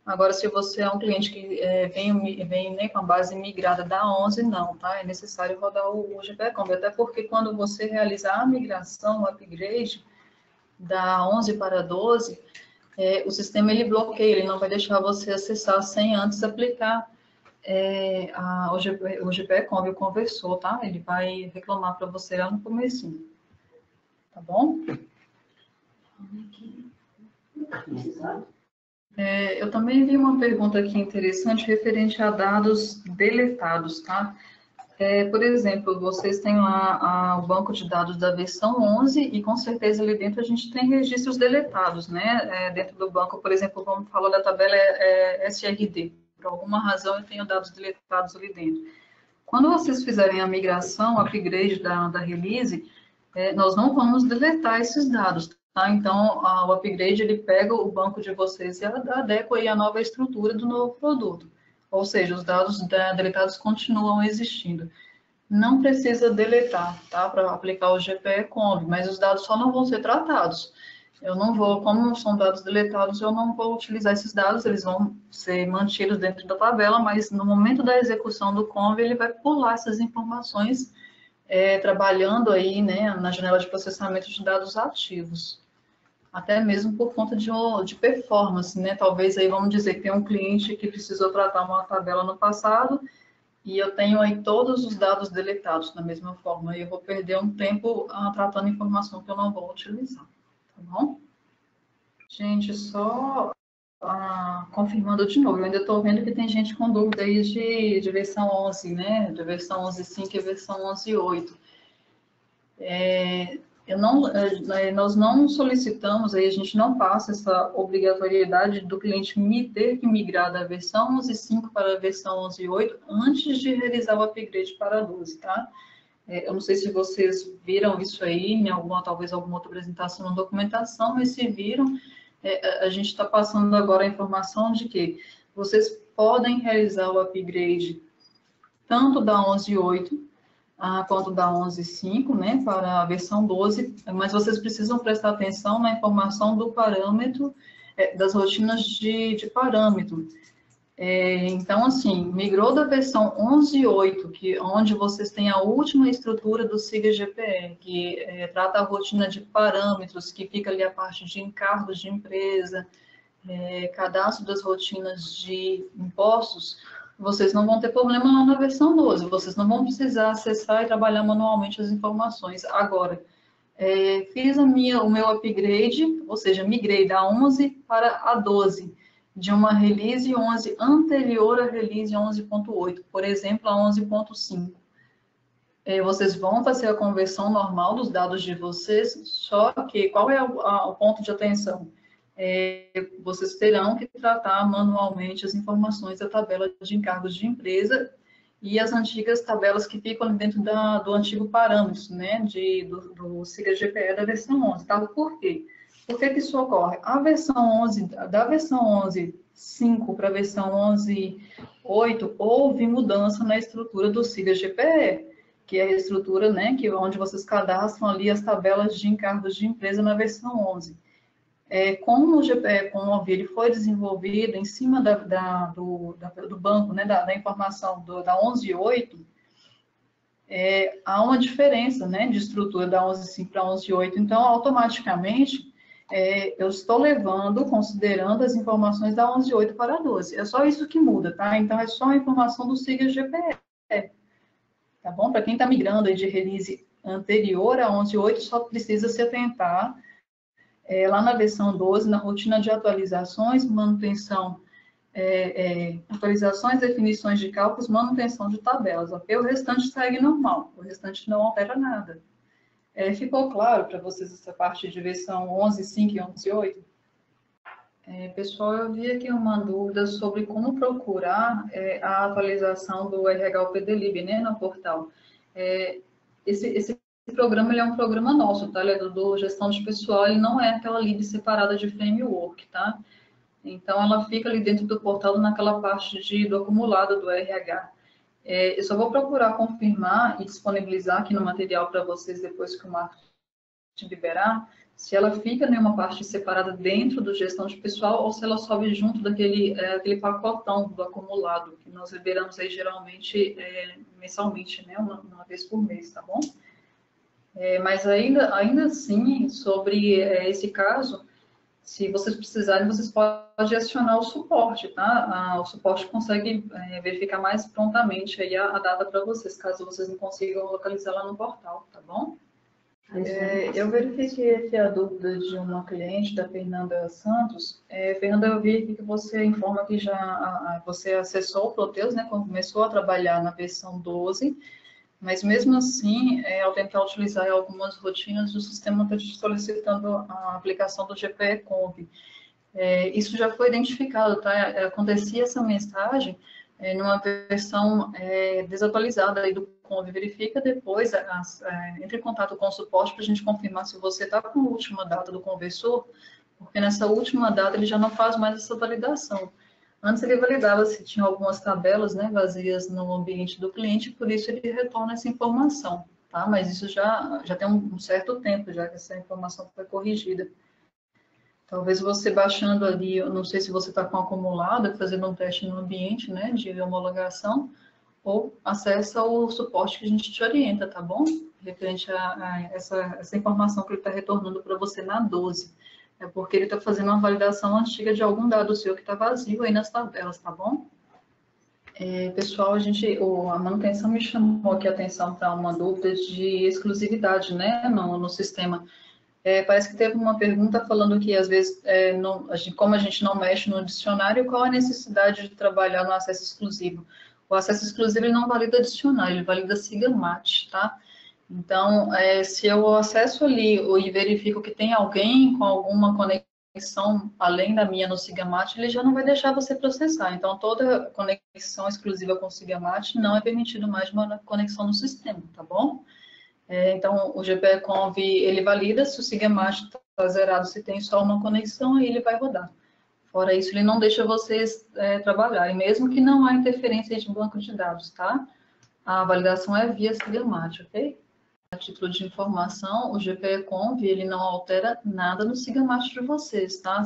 Agora, se você é um cliente que vem né, com a base migrada da 11, não, tá? É necessário rodar o GPE-Conv, até porque quando você realizar a migração, o upgrade, da 11 para 12, o sistema ele bloqueia, ele não vai deixar você acessar sem antes aplicar o GPE-Conv, o conversor, tá? Ele vai reclamar para você lá no comecinho, tá bom? Eu também vi uma pergunta aqui interessante referente a dados deletados, tá? Por exemplo, vocês têm lá o banco de dados da versão 11 e com certeza ali dentro a gente tem registros deletados, né? Dentro do banco, por exemplo, vamos falar da tabela SRD. Por alguma razão eu tenho dados deletados ali dentro. Quando vocês fizerem a migração, o upgrade da release, nós não vamos deletar esses dados, tá? Então, o upgrade ele pega o banco de vocês e adequa aí a nova estrutura do novo produto. Ou seja, os dados deletados continuam existindo. Não precisa deletar, tá? Para aplicar o GPE-Conv, mas os dados só não vão ser tratados. Eu não vou, como são dados deletados, eu não vou utilizar esses dados, eles vão ser mantidos dentro da tabela, mas no momento da execução do conv, ele vai pular essas informações, trabalhando aí, né, na janela de processamento de dados ativos. Até mesmo por conta de performance, né? Talvez aí, vamos dizer, que tem um cliente que precisou tratar uma tabela no passado, e eu tenho aí todos os dados deletados da mesma forma, e eu vou perder um tempo tratando informação que eu não vou utilizar, tá bom? Gente, só confirmando de novo, eu ainda estou vendo que tem gente com dúvida aí de versão 11, né? De versão 11.5 e versão 11.8. Nós não solicitamos, aí a gente não passa essa obrigatoriedade do cliente ter que migrar da versão 11.5 para a versão 11.8 antes de realizar o upgrade para a 12, tá? Eu não sei se vocês viram isso aí em talvez alguma outra apresentação ou documentação, mas se viram, a gente está passando agora a informação de que vocês podem realizar o upgrade tanto da 11.8 quanto da 11.5, né, para a versão 12, mas vocês precisam prestar atenção na informação do parâmetro, das rotinas de parâmetro. Então, assim, migrou da versão 11.8, onde vocês têm a última estrutura do SIGA GPE, que trata a rotina de parâmetros, que fica ali a parte de encargos de empresa, cadastro das rotinas de impostos, vocês não vão ter problema lá na versão 12, vocês não vão precisar acessar e trabalhar manualmente as informações. Agora, fiz o meu upgrade, ou seja, migrei da 11 para a 12, de uma release 11 anterior à release 11.8, por exemplo, a 11.5. Vocês vão fazer a conversão normal dos dados de vocês, só que qual é o ponto de atenção? Vocês terão que tratar manualmente as informações da tabela de encargos de empresa e as antigas tabelas que ficam dentro do antigo parâmetro, né, do SIGA GPE da versão 11, tá? Por quê? Por que isso ocorre? A versão 11, da versão 11.5 para a versão 11.8, houve mudança na estrutura do SIGA GPE, que é a estrutura, né, onde vocês cadastram ali as tabelas de encargos de empresa na versão 11. Como o GPE-Conv ele foi desenvolvido em cima do banco, né, da informação da 11.8, há uma diferença, né, de estrutura da 11.5 para 11.8, então, automaticamente, eu estou considerando as informações da 11.8 para a 12. É só isso que muda, tá? Então, é só a informação do SIGA GPE, tá bom? Para quem está migrando aí de release anterior a 11.8, só precisa se atentar lá na versão 12, na rotina de atualizações, manutenção, atualizações, definições de cálculos, manutenção de tabelas, ok? O restante segue normal, o restante não altera nada. Ficou claro para vocês essa parte de versão 11.5 e 11.8? Pessoal, eu vi aqui uma dúvida sobre como procurar a atualização do RH PDLib, né, no portal. Esse programa ele é um programa nosso, tá? Ele é do gestão de pessoal, ele não é aquela lib separada de framework, tá? Então, ela fica ali dentro do portal, naquela parte do acumulado do RH. Eu só vou procurar confirmar e disponibilizar aqui no material para vocês depois que o marketing liberar, se ela fica em uma parte separada dentro do gestão de pessoal ou se ela sobe junto daquele aquele pacotão do acumulado, que nós liberamos aí geralmente mensalmente, né? Uma vez por mês, tá bom? Mas ainda assim, sobre esse caso, se vocês precisarem, vocês podem acionar o suporte, tá? O suporte consegue verificar mais prontamente aí a data para vocês, caso vocês não consigam localizar lá no portal, tá bom? Eu verifiquei aqui a dúvida de uma cliente, da Fernanda Santos. Fernanda, eu vi aqui que você informa que já você acessou o Proteus, né, quando começou a trabalhar na versão 12, mas mesmo assim, ao tentar utilizar algumas rotinas, o sistema está te solicitando a aplicação do GPE-Conv. Isso já foi identificado, tá? Acontecia essa mensagem numa versão desatualizada aí do Conv. Verifica depois, entre em contato com o suporte para a gente confirmar se você está com a última data do conversor, porque nessa última data ele já não faz mais essa validação. Antes ele validava se tinha algumas tabelas, né, vazias no ambiente do cliente, por isso ele retorna essa informação, tá? Mas isso já tem um certo tempo, já que essa informação foi corrigida. Talvez você baixando ali, eu não sei se você está com acumulado, fazendo um teste no ambiente, né, de homologação, ou acessa o suporte que a gente te orienta, tá bom? Referente a essa informação que ele está retornando para você na 12. É porque ele está fazendo uma validação antiga de algum dado seu que está vazio aí nas tabelas, tá bom? Pessoal, a manutenção me chamou aqui a atenção para uma dúvida de exclusividade, né, no sistema. Parece que teve uma pergunta falando que, às vezes, como a gente não mexe no dicionário, qual a necessidade de trabalhar no acesso exclusivo? O acesso exclusivo ele não valida dicionário, ele valida SIGAMAT, tá? Então, se eu acesso ali e verifico que tem alguém com alguma conexão além da minha no SIGAMAT, ele já não vai deixar você processar. Então, toda conexão exclusiva com o SIGAMAT não é permitido mais uma conexão no sistema, tá bom? Então, o GPE-Conv, ele valida se o SIGAMAT está zerado, se tem só uma conexão, aí ele vai rodar. Fora isso, ele não deixa vocês trabalharem, mesmo que não há interferência de banco de dados, tá? A validação é via SIGAMAT, ok? A título de informação, o GPE-Conv, ele não altera nada no SIGAMAT de vocês, tá?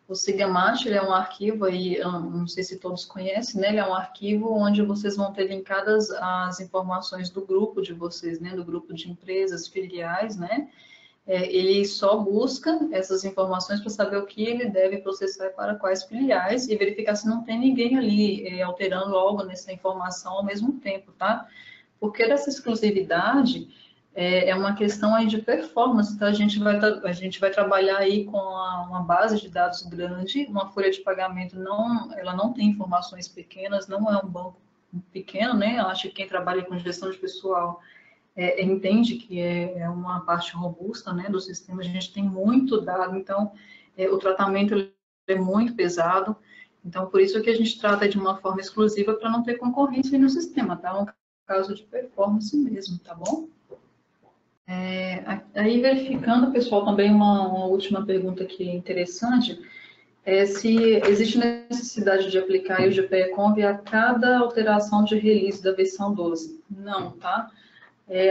O SIGAMAT, ele é um arquivo aí, eu não sei se todos conhecem, né? Ele é um arquivo onde vocês vão ter linkadas as informações do grupo de vocês, né? Do grupo de empresas, filiais, né? Ele só busca essas informações para saber o que ele deve processar para quais filiais e verificar se não tem ninguém ali alterando algo nessa informação ao mesmo tempo, tá? Porque dessa exclusividade é uma questão aí de performance, tá? A gente vai trabalhar aí com uma base de dados grande, uma folha de pagamento ela não tem informações pequenas, não é um banco pequeno, né? Eu acho que quem trabalha com gestão de pessoal entende que é uma parte robusta, né, do sistema. A gente tem muito dado, então o tratamento é muito pesado. Então, por isso que a gente trata de uma forma exclusiva para não ter concorrência no sistema, tá? É um caso de performance mesmo, tá bom? Aí, verificando, pessoal, também uma última pergunta aqui interessante, se existe necessidade de aplicar o GPE-Conv a cada alteração de release da versão 12. Não, tá?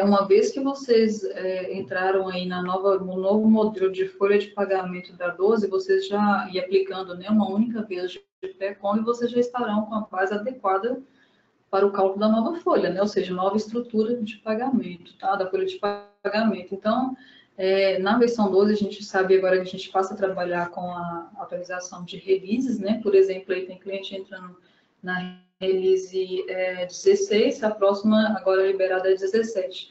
Uma vez que vocês entraram aí no novo modelo de folha de pagamento da 12, vocês já, e aplicando, né, uma única vez de GPE-Conv, vocês já estarão com a base adequada para o cálculo da nova folha, né? Ou seja, nova estrutura de pagamento, tá? Da folha de pagamento. Então, na versão 12, a gente sabe agora que a gente passa a trabalhar com a atualização de releases, né? Por exemplo, aí tem cliente entrando na release 16, a próxima agora liberada é 17.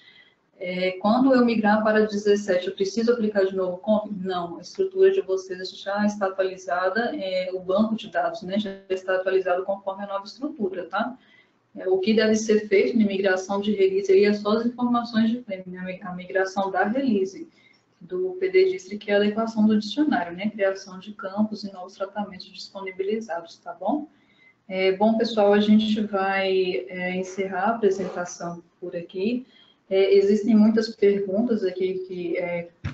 Quando eu migrar para 17, eu preciso aplicar de novo Conv? Não, a estrutura de vocês já está atualizada, o banco de dados, né, já está atualizado conforme a nova estrutura, tá? O que deve ser feito na migração de release aí é só as informações de frame, né? A migração da release do PD District, que é a adequação do dicionário, né? Criação de campos e novos tratamentos disponibilizados, tá bom? Bom, pessoal, a gente vai encerrar a apresentação por aqui. Existem muitas perguntas aqui que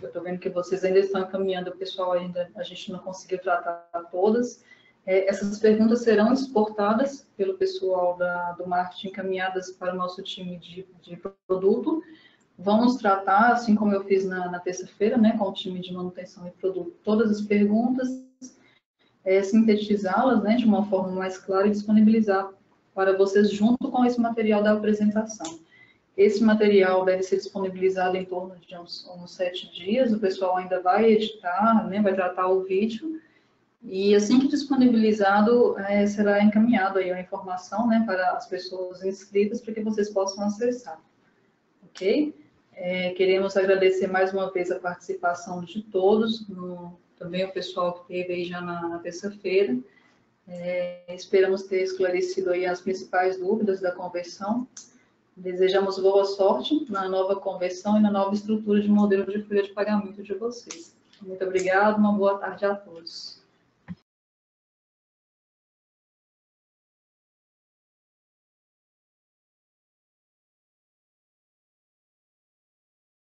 eu estou vendo que vocês ainda estão encaminhando, o pessoal ainda, a gente não conseguiu tratar todas. Essas perguntas serão exportadas pelo pessoal do marketing, encaminhadas para o nosso time de produto. Vamos tratar, assim como eu fiz na terça-feira, né, com o time de manutenção e produto, todas as perguntas, sintetizá-las, né, de uma forma mais clara e disponibilizar para vocês junto com esse material da apresentação. Esse material deve ser disponibilizado em torno de uns 7 dias, o pessoal ainda vai editar, né, vai tratar o vídeo, e assim que disponibilizado, será encaminhado aí a informação, né, para as pessoas inscritas, para que vocês possam acessar, ok? Queremos agradecer mais uma vez a participação de todos, também o pessoal que esteve aí já na terça-feira. Esperamos ter esclarecido aí as principais dúvidas da conversão. Desejamos boa sorte na nova conversão e na nova estrutura de modelo de folha de pagamento de vocês. Muito obrigada, uma boa tarde a todos.